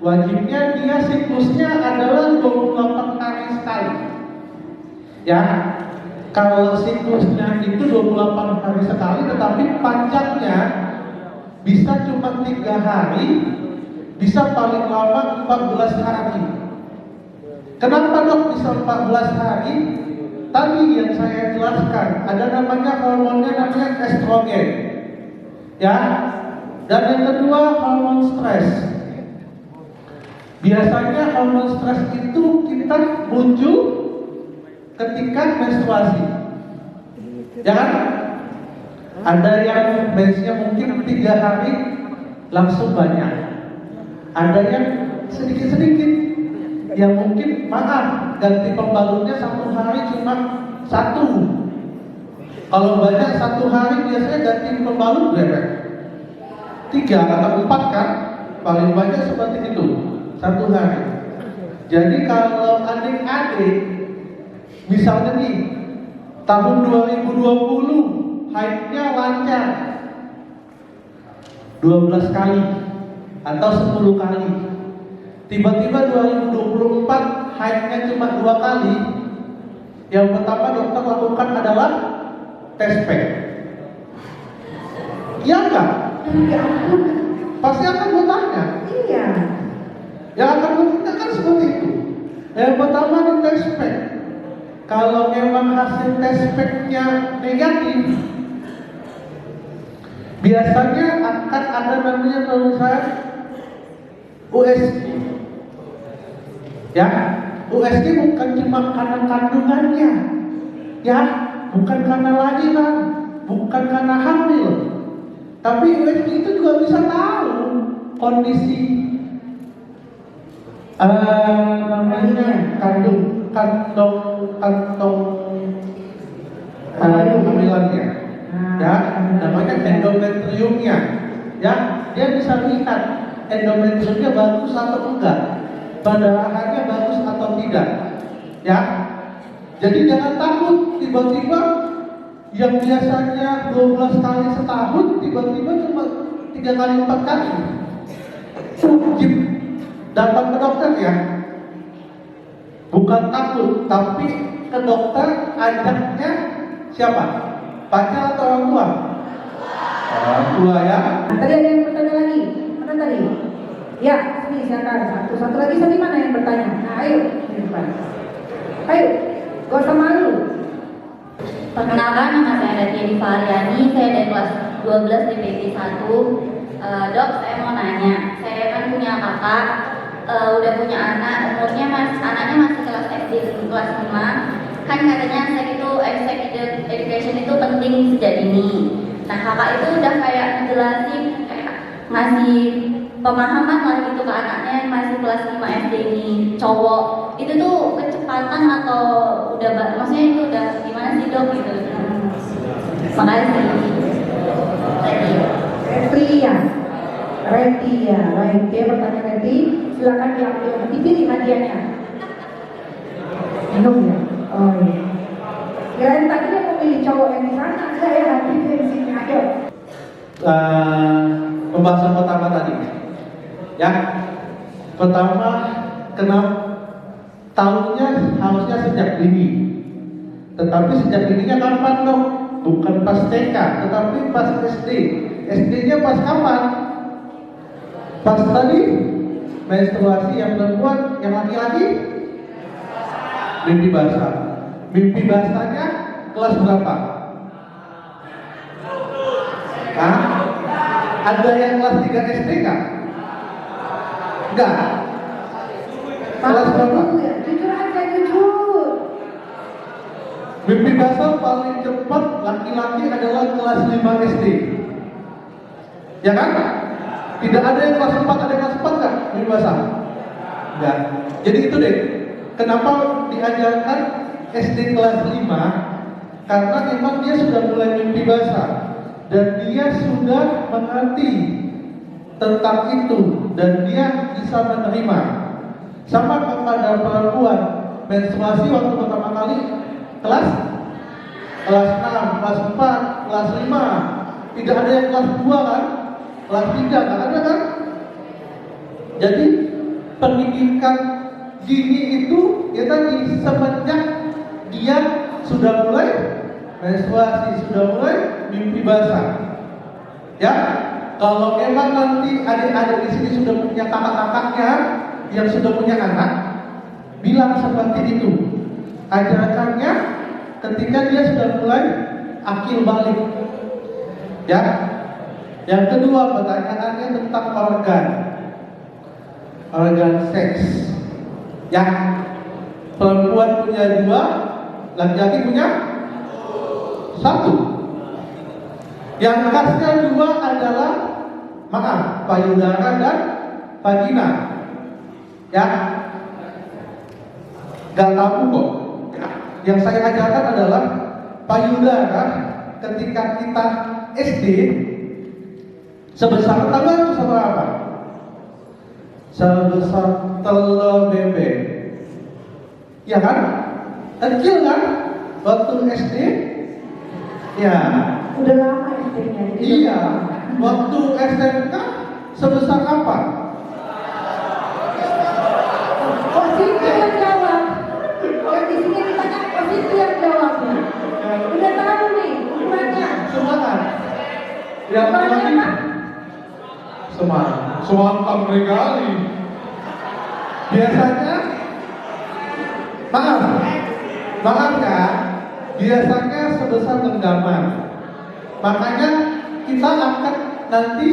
Wajibnya dia siklusnya adalah 28 kali sekali. Ya, kalau siklusnya itu 28 kali sekali, tetapi panjangnya bisa cuma 3 hari, bisa paling lama 14 hari. Kenapa dok bisa 14 hari? Tadi yang saya jelaskan, ada namanya hormonnya namanya estrogen, ya. Dan yang kedua hormon stres. Biasanya hormon stres itu kita muncul ketika menstruasi, ya kan? Ada yang mensnya mungkin 3 hari langsung banyak, ada yang sedikit-sedikit. Yang mungkin maaf ganti pembalutnya 1 hari cuma 1. Kalau banyak 1 hari biasanya ganti pembalut berapa? 3 atau 4 kan? Paling banyak seperti itu 1 hari. Jadi kalau adik-adik misalnya nih tahun 2020 haidnya lancar 12 kali atau 10 kali. Tiba-tiba 2024 haidnya cuma 2 kali. Yang pertama dokter lakukan adalah tes pack. Iya enggak? Ya ampun. Pasti akan bertanya. Iya. Yang akan bertanya kan seperti itu. Yang pertama di tes pack. Kalau memang hasil tes packnya negatif, biasanya akan ada namanya kalau saya USG. Ya, USG bukan cuma karena kandungannya, ya, bukan karena lahiran, bukan karena hamil, tapi USG itu juga bisa tahu kondisi namanya kantong kehamilannya, ya, namanya endometriumnya, ya, dia bisa lihat endometriumnya bagus atau enggak, perdarahannya bagus atau tidak, ya. Jadi jangan takut tiba-tiba yang biasanya 12 kali setahun tiba-tiba cuma 3 kali 4 kali. Wajib datang ke dokter ya. Bukan takut, tapi ke dokter ajaknya siapa? Pacar atau orang tua? Orang tua ya. Tadi ada yang bertanya lagi. Mana tadi? Ya, sini silakan. Satu lagi tadi mana yang bertanya? Nah, ayo, di depan. Ayo, gak usah malu. Perkenalkan, nama saya Rati Variani, saya dari kelas 12 DPT 1. Dok, saya mau nanya, saya kan punya kakak, udah punya anak, anaknya masih kelas SD, kelas 5. Kan katanya sex education itu penting sejak dini. Nah, kakak itu udah kayak ngejelasin, kayak ngasih pemahaman lah gitu ke anaknya yang masih kelas 5 SD ini, cowok. Itu tuh kecepatan atau maksudnya itu udah gimana sih dok gitu? Makasih. Reti ya, baik. Dia bertanya Reti, silakan diambil, dipilih hadiahnya. Minum ya? Oh iya. Kirain tadi dia mau pilih cowok yang di sana, enggak ya, hadiahnya di sini, ayo. Pembahasan pertama tadi. Ya, pertama kenapa tahunnya harusnya sejak dini. Tetapi sejak dininya kapan dong? Bukan pas TK, tetapi pas SD. SD-nya pas kapan? Pas tadi menstruasi yang perempuan, yang laki-laki mimpi basah. Mimpi basahnya kelas berapa? Hah? Ada yang kelas 3 SD nggak? Enggak. Kelas berapa? Jujur aja, jujur. Mimpi basah paling cepat laki-laki adalah kelas 5 SD. Ya kan? Tidak ada yang kelas 4, ada yang kelas 4 nggak mimpi basah? Enggak. Jadi itu deh. Kenapa diajarkan SD kelas 5? Karena memang dia sudah mulai mimpi basah. Dan dia sudah mengerti tentang itu dan dia bisa menerima. Sama kepada perempuan, menstruasi waktu pertama kali kelas 6, kelas 4, kelas 5. Tidak ada yang kelas 2 kan? Kelas 3 nggak ada kan? Jadi pendidikan dini itu ya tadi semenjak dia sudah mulai menstruasi, sudah mulai mimpi basah. Ya, kalau emang nanti adik-adik di sini sudah punya kakak-kakaknya yang sudah punya anak, bilang seperti itu. Ajarkannya ketika dia sudah mulai akil balik. Ya. Yang kedua, pertanyaannya tentang organ seks. Ya, perempuan punya 2, laki-laki punya 1. Yang khasnya 2 adalah payudara dan vagina. Ya, gak tahu kok. Yang saya ajarkan adalah payudara ketika kita SD sebesar tangan itu apa? Sebesar telur bebek. Ya kan? Kecil kan? Waktu SD. Ya. Udah lama SD-nya. Iya. Waktu SMK sebesar apa? Oh, Siti yang jawab. Yang di sini ditanya, oh Siti yang jawabnya. Udah tahu nih ukurannya. Semangat. Yang Ukurannya apa? Semangat kali. Biasanya, maaf ya. Biasanya sebesar genggaman. Makanya kita akan nanti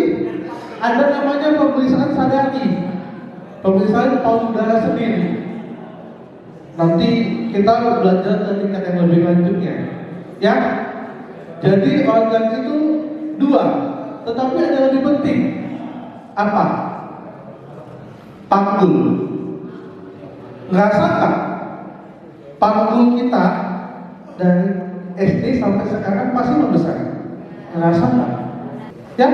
ada namanya pemeriksaan sadari, pemeriksaan payudara sendiri. Nanti kita belajar ke tingkat yang lebih lanjutnya, ya. Jadi organ itu 2, tetapi ada yang lebih penting. Apa? Panggul. Ngerasakan panggul kita dari SD sampai sekarang masih membesar. Ngerasakan? Ya.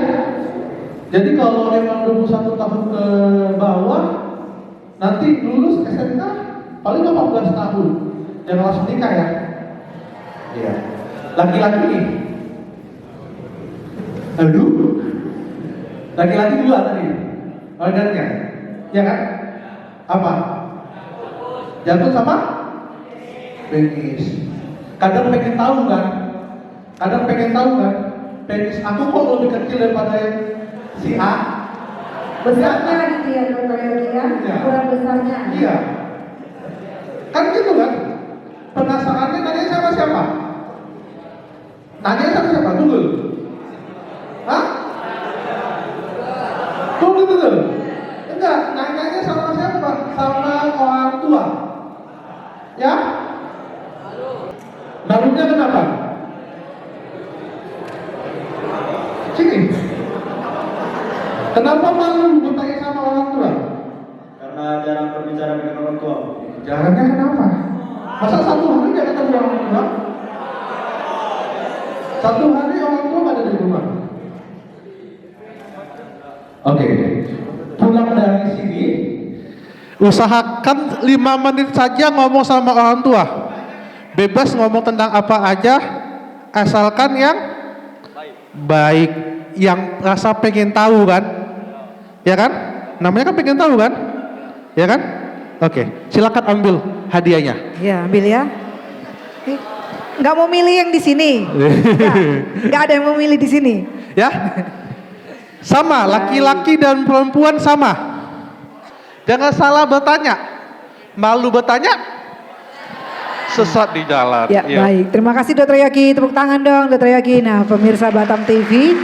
Jadi kalau memang 21 tahun ke bawah, nanti lulus SMK paling 18 tahun. Jangan langsung nikah ya. Iya. Laki-laki nih. Aduh. Laki-laki 2 tadi. Organnya. Ya kan? Apa? Jantung sama penis. Kadang pengen tahu kan? Penis aku kok lebih kecil daripada yang si A? Besarnya gitu ya dokter Yogi ya, Iya. ukuran besarnya. Iya. Kan gitu kan? Penasarannya nanya sama siapa? Nanya sama siapa? Google. Hah? Google betul? Enggak, nanyanya sama siapa? Sama orang tua. Ya? Malunya kenapa? Sini. Kenapa malu bertanya sama orang tua? Karena jarang berbicara dengan orang tua. Jarangnya kenapa? Masa satu hari gak ketemu orang tua? Satu hari orang tua gak ada di rumah. Oke, pulang dari sini, usahakan 5 menit saja ngomong sama orang tua. Bebas ngomong tentang apa aja, asalkan yang baik, yang rasa pengen tahu kan, ya kan? Namanya kan pengen tahu kan, ya kan? Oke, silakan ambil hadiahnya. Ya, ambil ya. Nggak mau milih yang di sini. Nggak ada yang mau milih di sini. Ya, sama, laki-laki dan perempuan sama. Jangan salah bertanya, malu bertanya, sesat di jalan. Ya, baik. Terima kasih Dokter Yogi. Tepuk tangan dong Dokter Yogi. Nah, pemirsa Batam TV,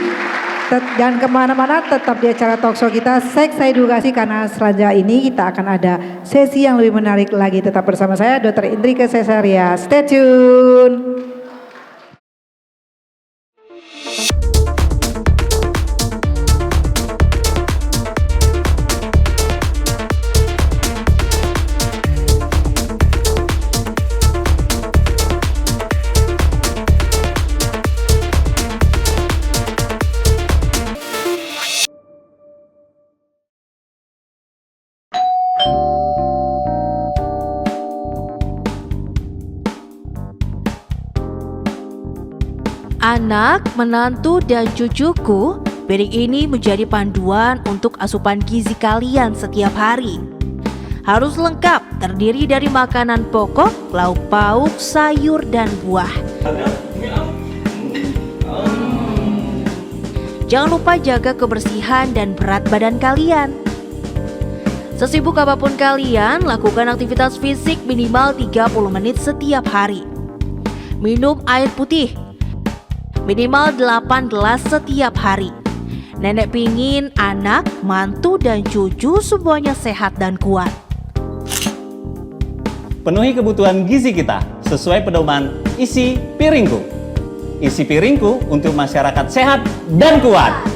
jangan kemana-mana, tetap di acara talkshow kita Seks Edukasi, karena selanjutnya ini kita akan ada sesi yang lebih menarik lagi. Tetap bersama saya Dr. Indrike Cesaria. Stay tune. Anak, menantu, dan cucuku, piring ini menjadi panduan untuk asupan gizi kalian setiap hari. Harus lengkap, terdiri dari makanan pokok, lauk pauk, sayur, dan buah. Jangan lupa jaga kebersihan dan berat badan kalian. Sesibuk apapun kalian, lakukan aktivitas fisik minimal 30 menit setiap hari. Minum air putih minimal 8 gelas setiap hari. Nenek pingin anak, mantu, dan cucu semuanya sehat dan kuat. Penuhi kebutuhan gizi kita sesuai pedoman isi piringku. Isi piringku untuk masyarakat sehat dan kuat.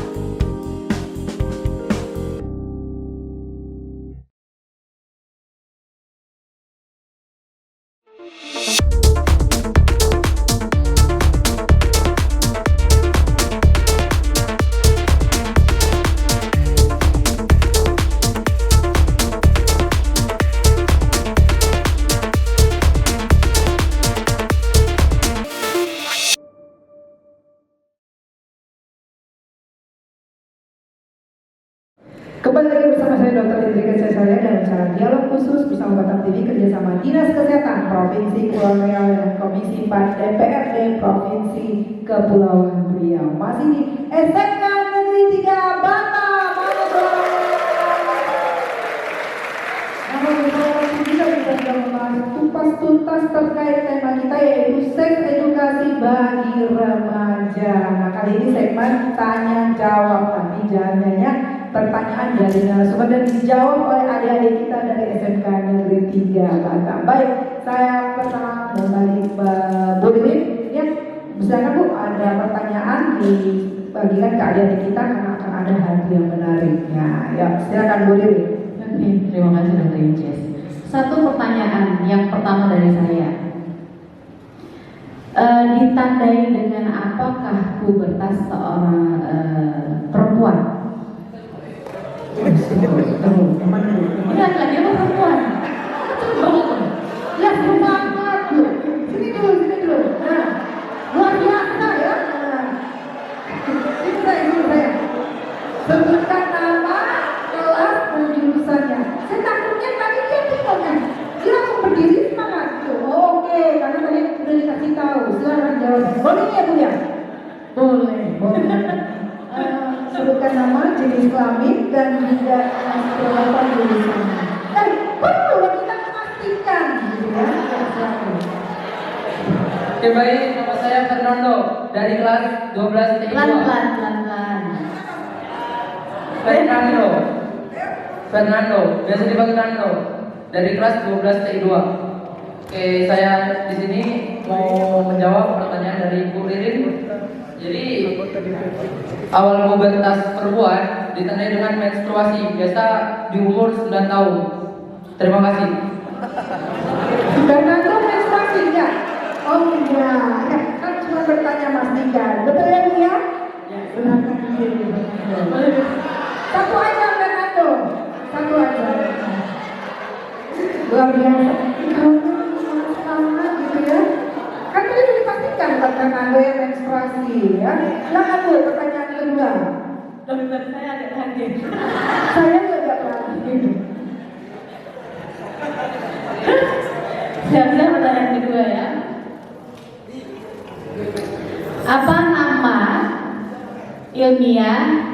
Kembali lagi bersama saya Dr. Indrike Cesaria dalam acara dialog khusus bersama Batam TV kerjasama Dinas Kesehatan Provinsi Kepulauan Riau dan Komisi 4 DPRD Provinsi Kepulauan Riau. Masih di SMK Negeri 3 Batam. Namun kita sudah membahas tuntas terkait tema kita, yaitu seks edukasi bagi remaja. Nah, kali ini segmen tanya jawab, tapi jangan hanya pertanyaan dari narasumber dan dijawab oleh adik-adik kita dari SMK Negeri 3 Batam. Baik, saya pertama kembali Bu Lilin. Ya, misalkan Bu, ada pertanyaan dibagikan ke adik-adik kita karena akan ada hadiah menariknya. Ya, silakan Bu Lilin. Terima kasih Dr. Inces. Satu pertanyaan yang pertama dari saya. Ditandai dengan apakah pubertas seorang perempuan? Lihat lagi apa perempuan? Lihat banget Bu. Sini dulu. Nah, luar biasa ya. Ini saya. Sebutkan nama, kelas, dan jurusannya. Saya takutnya tadi dia bingung kan. Dia langsung berdiri semangat gitu. Oh, oke, karena tadi udah dikasih tahu. Silakan jawab. Boleh ya Bu ya? Boleh. Sebutkan nama, jenis kelamin, dan juga Oke baik, nama saya Fernando dari kelas 12 TI 2. Pelan-pelan. Fernando, biasa dipanggil Nando, dari kelas 12 TI 2. Oke, saya di sini mau menjawab pertanyaan dari Bu Ririn. Jadi awal pubertas perempuan ditandai dengan menstruasi, biasa di umur 9 tahun. Terima kasih. Fernando menstruasi ya? Oh iya, ya, kan cuma bertanya Mas Dika. Betul ya Bu ya? Ya, silakan. Satu aja Fernando, satu aja. Luar biasa. Sama gitu ya. Kan tadi sudah dipastikan Pak Fernando yang menstruasi ya. Silakan Bu, pertanyaan kedua. Dokter saya agak kaget. Saya juga agak kaget. Siap-siap pertanyaan kedua ya. Apa nama ilmiah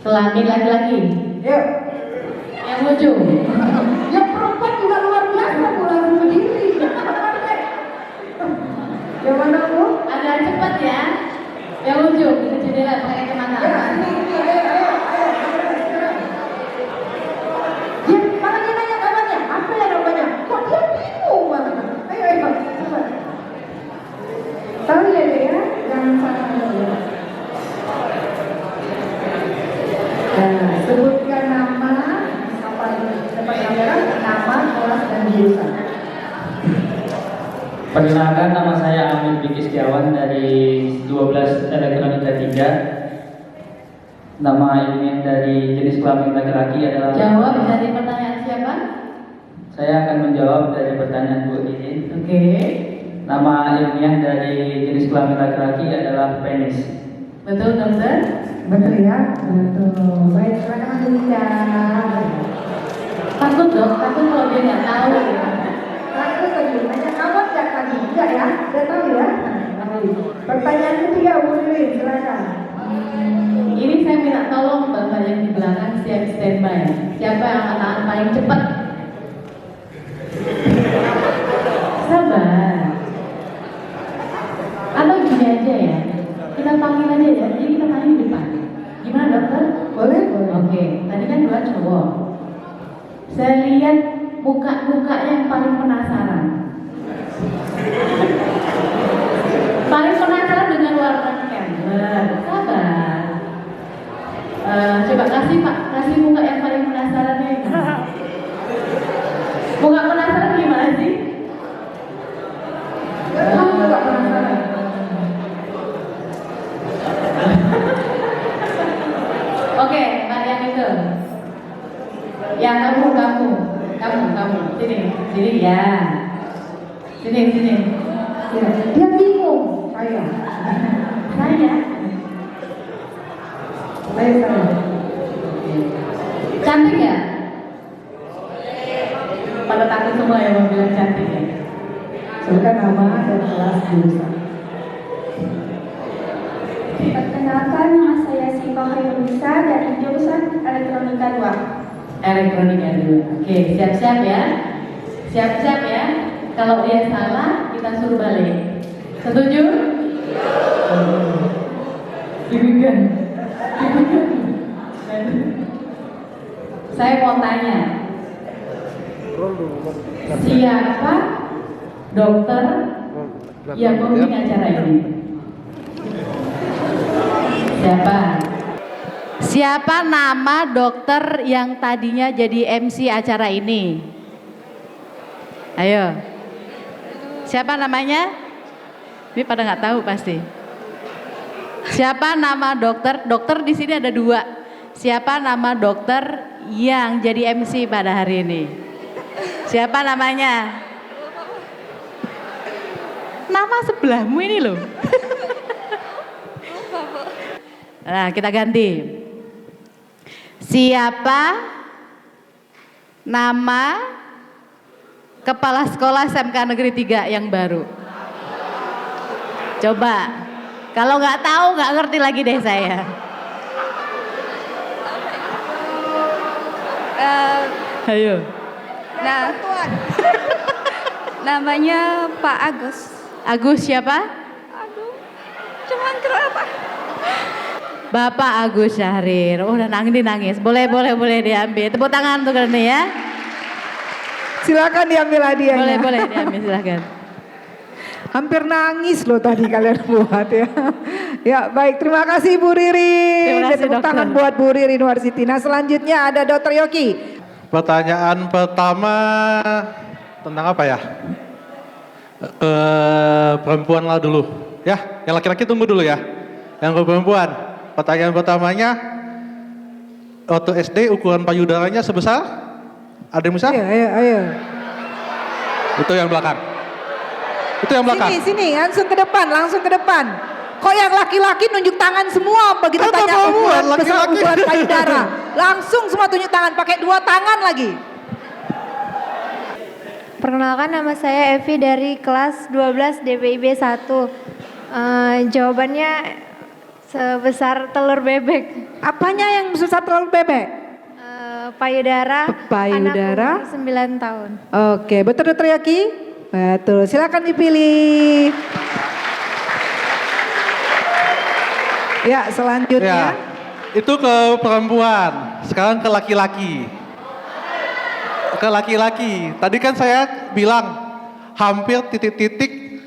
kelamin laki-laki? Yuk. Yang ujung. Yang perempuan juga luar biasa Bu, langsung berdiri. Yang mana Bu? Agak cepat ya. Yang ujung, itu jendela pakai kacamata. Ya, ayo. Dia mana dia nanya namanya? Apa ya namanya? Kok dia bingung banget? Ayo, cepat. Tahu ya dia ya? Jangan salah ya. Nah, sebutkan nama apa ini? Cepat kamera, nama, kelas dan jurusan. Perkenalkan, nama saya Amin Biki Setiawan dari 12 Elektronika 3. Nama ilmiah dari jenis kelamin laki-laki adalah. Jawab dari pertanyaan siapa? Saya akan menjawab dari pertanyaan Bu Irin. Oke. Nama ilmiah dari jenis kelamin laki-laki adalah penis. Betul dokter? Betul ya? Betul. Baik, silakan Andika. Takut dok, takut kalau dia nggak tahu. Aku tadi nanya kawan nggak tadi? Enggak ya? Udah tahu ya? Pertanyaan ketiga, Bu Lili, silakan. Ini saya minta tolong bapak yang di belakang siap standby. Siapa yang angkat paling cepat? Sabar. Atau gini aja ya, kita panggil aja ya. Jadi kita panggil di depan. Gimana dokter? Boleh. Oke. Tadi kan 2 cowok. Saya lihat muka-muka yang paling penasaran. Paling penasaran dengan warna camber. Sabar. Coba kasih muka yang paling penasarannya ini. Muka penasaran gimana sih? Muka penasaran. Oke, Mbak yang itu. Ya kamu. Sini ya. Sini. Ya, dia bingung. Saya. Cantik ya? Pada takut semua ya mau bilang cantik ya. Sebutkan nama dan kelas jurusan. Perkenalkan, nama saya Siva Khairunisa dari jurusan Elektronika 2. Elektronika dulu. Oke, siap-siap ya. Siap-siap ya. Kalau dia salah, kita suruh balik. Setuju? Diberikan. Saya mau tanya. Siapa dokter yang memimpin acara ini? Siapa nama dokter yang tadinya jadi MC acara ini? Ayo. Siapa namanya? Ini pada nggak tahu pasti. Siapa nama dokter? Dokter di sini ada 2. Siapa nama dokter yang jadi MC pada hari ini? Siapa namanya? Nama sebelahmu ini loh. Nah, kita ganti. Siapa nama kepala sekolah SMK Negeri 3 yang baru? Coba. Kalau nggak tahu, nggak ngerti lagi deh saya. Ayo. Nah, Tuan. Namanya Pak Agus. Agus siapa? Aduh, cuman kenapa? Bapak Agus Syahrir. Oh, udah nangis. Boleh diambil. Tepuk tangan untuk Rene ya. Silakan diambil hadiahnya. Boleh diambil, silakan. Hampir nangis loh tadi kalian buat ya. Ya baik, terima kasih Bu Ririn. Terima kasih, Tepuk tangan buat Bu Ririn Warsiti. Nah selanjutnya ada Dr. Yoki. Pertanyaan pertama tentang apa ya? Ke perempuan lah dulu. Ya, yang laki-laki tunggu dulu ya. Yang ke perempuan. Pertanyaan pertamanya, waktu SD ukuran payudaranya sebesar? Ada yang besar? Ayo. Itu yang belakang. Itu yang belakang. Sini, langsung ke depan. Kok yang laki-laki nunjuk tangan semua begitu Kan tanya perempuan, ukuran besar laki-laki. ukuran payudara. Langsung semua tunjuk tangan, pakai 2 tangan lagi. Perkenalkan, nama saya Evi dari kelas 12 DPIB 1. Jawabannya sebesar telur bebek. Apanya yang sebesar telur bebek? Payudara. Payudara. Anak umur 9 tahun. Oke, betul Dr. Yoki? Betul, silakan dipilih. Ya, selanjutnya. Ya, itu ke perempuan. Sekarang ke laki-laki. Tadi kan saya bilang hampir titik-titik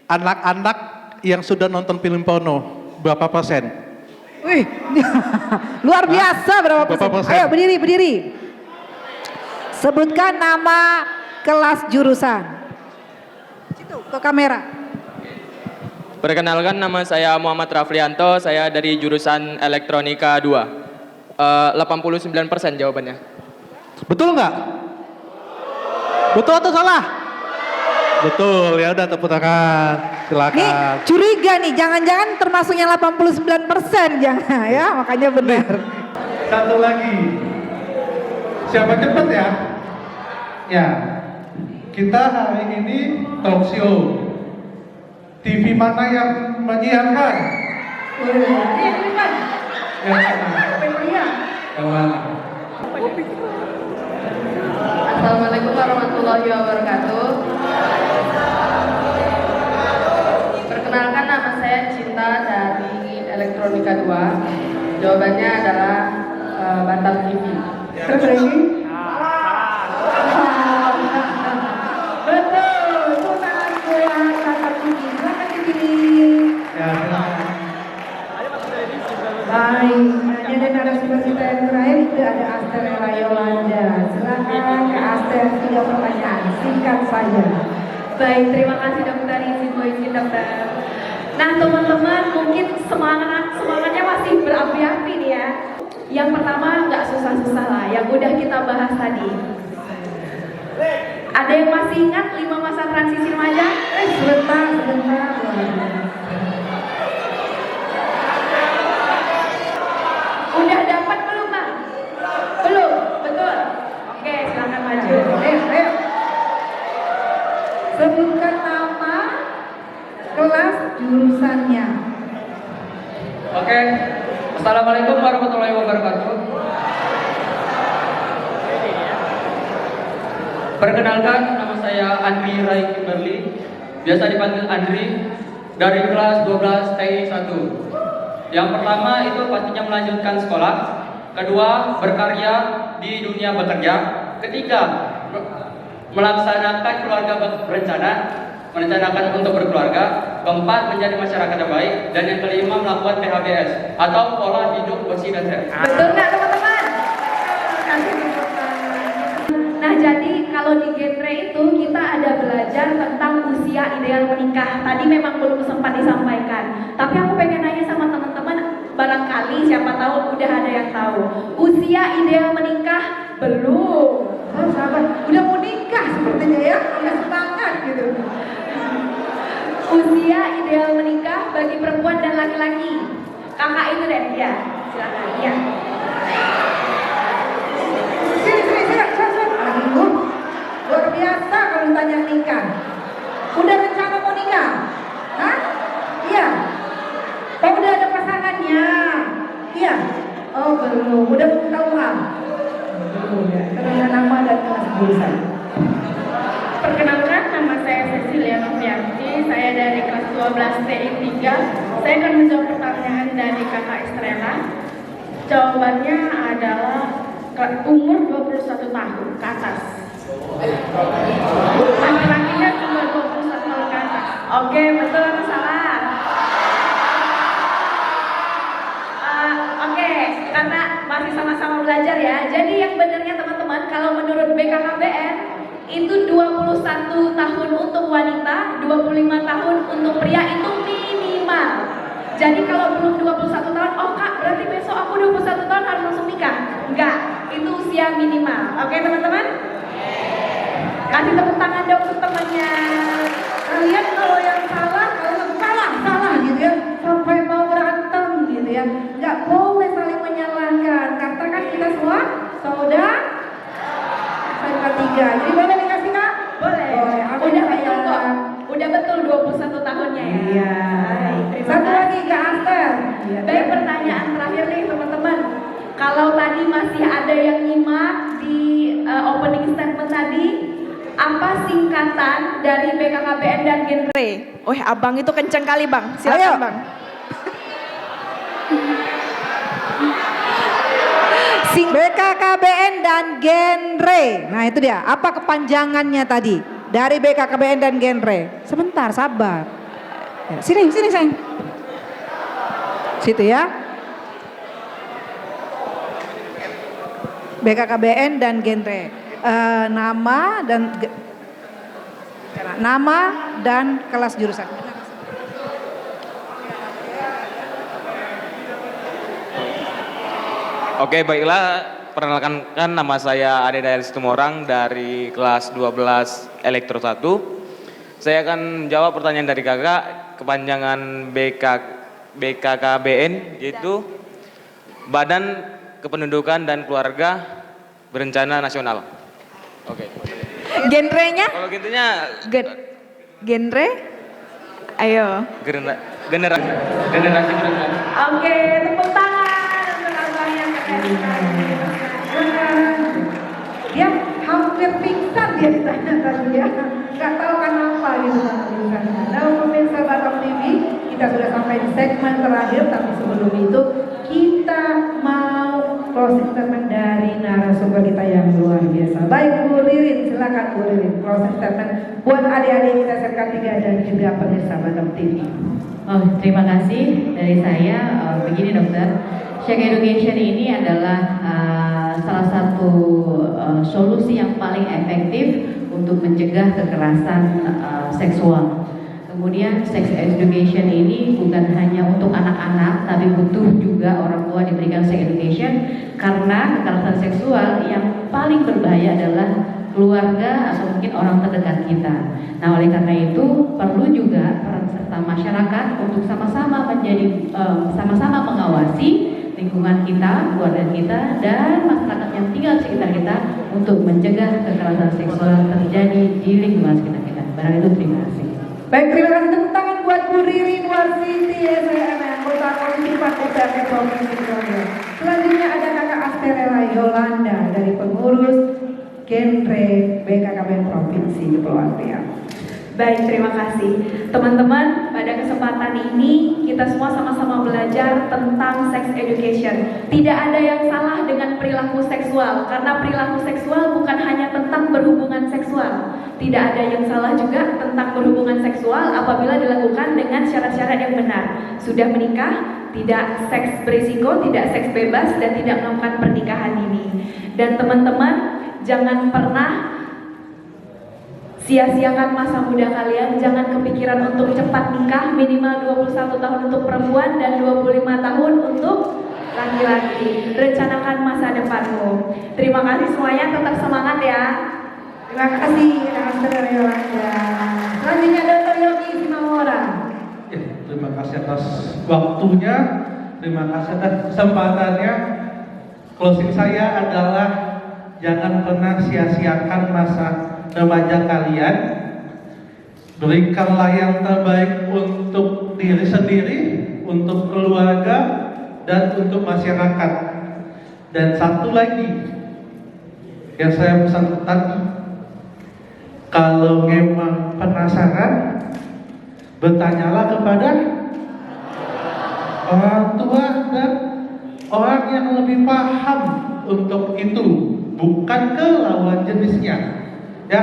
anak-anak yang sudah nonton film porno. Berapa persen? Wih, luar biasa berapa persen? Ayo berdiri. Sebutkan nama kelas jurusan. Situ, ke kamera. Perkenalkan, nama saya Muhammad Raflianto, saya dari jurusan Elektronika 2. 89% jawabannya. Betul nggak? Betul atau salah? Betul, ya udah tepuk tangan. Silakan. Nih, curiga nih, jangan-jangan termasuk yang 89% jangan ya, makanya benar. Satu lagi. Siapa cepat ya? Ya. Kita hari ini talk show. TV mana yang menyiarkan? Yang mana? Assalamualaikum warahmatullahi wabarakatuh. Perkenalkan, nama saya Cinta dari Elektronika 2. Jawabannya adalah Batam TV. Terus lagi? Betul, itu tangan buat Batam TV. Silakan dipilih. Ya, silakan. Baik, hanya ada narasumber kita yang terakhir itu ada Aster Ella Yolanda. Silakan ke Aster, 3 pertanyaan, singkat saja. Baik, terima kasih dokter, izin dokter. Nah teman-teman, mungkin semangatnya masih berapi-api nih ya. Yang pertama nggak susah-susah lah, yang udah kita bahas tadi. Ada yang masih ingat 5 masa transisi remaja? Sebentar. Udah dapat belum, Bang? Belum, betul. Oke, silakan maju. Ayo. Sebutkan nama kelas jurusannya. Oke. Assalamualaikum warahmatullahi wabarakatuh. Perkenalkan, nama saya Andri Rai Kimberly, biasa dipanggil Andri, dari kelas 12 TI 1. Yang pertama itu pastinya melanjutkan sekolah, kedua berkarya di dunia bekerja, ketiga melaksanakan keluarga berencana, merencanakan untuk berkeluarga, keempat menjadi masyarakat yang baik, dan yang kelima melakukan PHBS atau pola hidup bersih dan sehat. Betul nggak teman-teman? Nah jadi kalau di genre itu kita ada belajar tentang usia ideal menikah. Tadi memang belum sempat disampaikan, tapi aku pengen nanya sama teman-teman, barangkali siapa tahu udah ada yang tahu. Usia ideal menikah belum. Oh, sahabat, udah mau nikah sepertinya ya, udah semangat gitu. Usia ideal menikah bagi perempuan dan laki-laki. Kakak itu deh, ya. Silakan. Ya. Sini. Aduh, luar biasa kalau tanya nikah. Udah rencana mau nikah? Hah? Iya. Oh, udah ada pasangannya? Iya. Oh, belum. Udah ketahuan? Belum ya. Karena nama dan kelas jurusan. Perkenalkan, nama saya 12 TI 3. Saya akan menjawab pertanyaan dari Kakak Estrella. Jawabannya adalah umur 21 tahun ke atas. Laki-lakinya cuma 21 tahun ke atas. Oke, betul atau salah? Oke, karena masih sama-sama belajar ya. Jadi yang benarnya teman-teman, kalau menurut BKKBN itu 21 tahun untuk wanita, 25 tahun untuk pria itu minimal. Jadi kalau belum 21 tahun, oh kak berarti besok aku 21 tahun harus langsung nikah? Enggak, itu usia minimal. Oke teman-teman? Kasih tepuk tangan dong untuk temannya. Kalian kalau yang salah, salah gitu ya, sampai mau berantem gitu ya, nggak boleh saling menyalahkan. Katakan kita semua saudara. Saya tiga, jadi boleh dikasih kak? Boleh. Udah betul kok. Udah betul 21 tahunnya ya. Iya. Satu lagi Kak Aster. Baik, pertanyaan terakhir nih teman-teman. Kalau tadi masih ada yang nyimak di opening statement tadi, apa singkatan dari BKKBN dan genre? Abang itu kenceng kali bang. Silakan bang. BKKBN dan genre. Nah itu dia. Apa kepanjangannya tadi dari BKKBN dan genre? Sebentar, sabar. Ya, sini sayang. Situ ya. BKKBN dan genre. Nama dan kelas jurusan. Oke, baiklah. Perkenalkan, nama saya Ade Dayal Situmorang dari kelas 12 Elektro 1. Saya akan jawab pertanyaan dari kakak, kepanjangan BKKBN yaitu Badan Kependudukan dan Keluarga Berencana Nasional. Oke. Genrenya? Kalau genrenya genre? Ayo. Generasi berencana. Oke, tepuk tangan. Dia hampir pingsan dia ditanya tadi ya, nggak tahu kenapa gitu. Nah pemirsa Batam TV, kita sudah sampai di segmen terakhir, tapi sebelum itu kita mau closing statement dari narasumber kita yang luar biasa. Baik Bu Ririn, silakan Bu Ririn closing statement buat adik-adik kita SMK 3 dan juga pemirsa Batam TV. Oh, terima kasih dari saya. Begini dokter, Sex Education ini adalah salah satu solusi yang paling efektif untuk mencegah kekerasan seksual. Kemudian sex education ini bukan hanya untuk anak-anak, tapi butuh juga orang tua diberikan sex education, karena kekerasan seksual yang paling berbahaya adalah keluarga atau mungkin orang terdekat kita. Nah, oleh karena itu perlu juga peran serta masyarakat untuk sama-sama sama-sama mengawasi lingkungan kita, keluarga kita, dan masyarakat yang tinggal di sekitar kita untuk mencegah kekerasan seksual terjadi di lingkungan sekitar kita. Barang itu, terima kasih. Baik, terima kasih. Tepuk tangan buat Bu Ririn Warsiti SMM, anggota Komisi 4 DPRD Provinsi Jawa. Selanjutnya ada Kakak Asterela Yolanda dari pengurus genre BKKBN Provinsi Kepulauan Riau. Baik, terima kasih. Teman-teman, pada kesempatan ini kita semua sama-sama belajar tentang sex education. Tidak ada yang salah dengan perilaku seksual, karena perilaku seksual bukan hanya tentang berhubungan seksual. Tidak ada yang salah juga tentang berhubungan seksual apabila dilakukan dengan syarat-syarat yang benar. Sudah menikah, tidak seks berisiko, tidak seks bebas, dan tidak melakukan pernikahan ini. Dan teman-teman, jangan pernah sia-siakan masa muda kalian, jangan kepikiran untuk cepat nikah, minimal 21 tahun untuk perempuan dan 25 tahun untuk laki-laki. Rencanakan masa depanmu. Terima kasih semuanya, tetap semangat ya. Terima kasih Aster Yolanda. Selanjutnya Dr. Yogi Simamora. Terima kasih atas waktunya, terima kasih atas kesempatannya. Closing saya adalah jangan pernah sia-siakan masa remaja kalian. Berikanlah yang terbaik untuk diri sendiri, untuk keluarga, dan untuk masyarakat. Dan satu lagi yang saya pesan tadi, kalau memang penasaran, Bertanyalah kepada orang tua dan orang yang lebih paham untuk itu, bukan ke lawan jenisnya. Ya,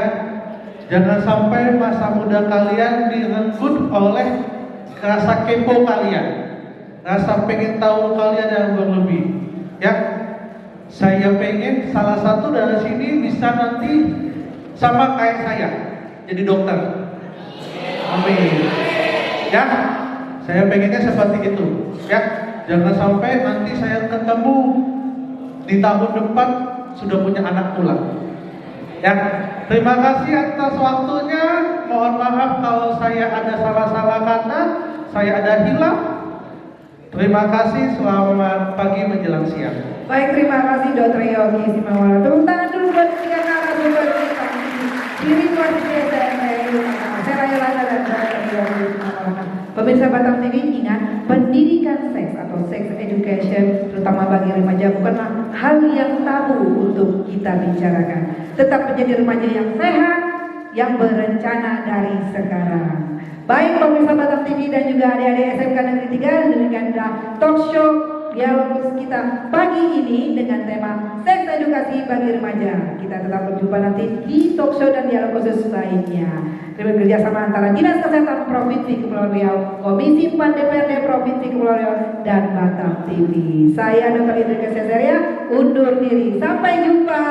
jangan sampai masa muda kalian direnggut oleh rasa kepo kalian, rasa pengen tahu kalian yang berlebih. Ya, saya pengen salah satu dari sini bisa nanti sama kayak saya, jadi dokter. Amin. Ya, saya pengennya seperti itu. Ya, jangan sampai nanti saya ketemu di tahun depan sudah punya anak pula. Ya, terima kasih atas waktunya. Mohon maaf kalau saya ada salah-salah kata, saya ada hilaf. Terima kasih, selamat pagi menjelang siang. Baik, terima kasih Dr. Yogi Simawala. Tepuk tangan dulu buat tiga narasumber kita. Diri luar biasa saya Raya Lada dan Dr. Yogi Simawala. Pemirsa Batam TV, ingat, pendidikan seks atau sex education terutama bagi remaja bukanlah hal yang tabu untuk kita bicarakan. Tetap menjadi remaja yang sehat, yang berencana dari sekarang. Baik pemirsa Batam TV dan juga adik-adik SMK Negeri 3 dengan talk show dialog kita pagi ini dengan tema seks edukasi bagi remaja. Kita tetap berjumpa nanti di talk show dan dialog khusus lainnya. Terima kerjasama antara Dinas Kesehatan Provinsi Kepulauan Riau, Komisi 4 DPRD Provinsi Kepulauan Riau, dan Batam TV. Saya Dr. Indrika Cesaria undur diri. Sampai jumpa.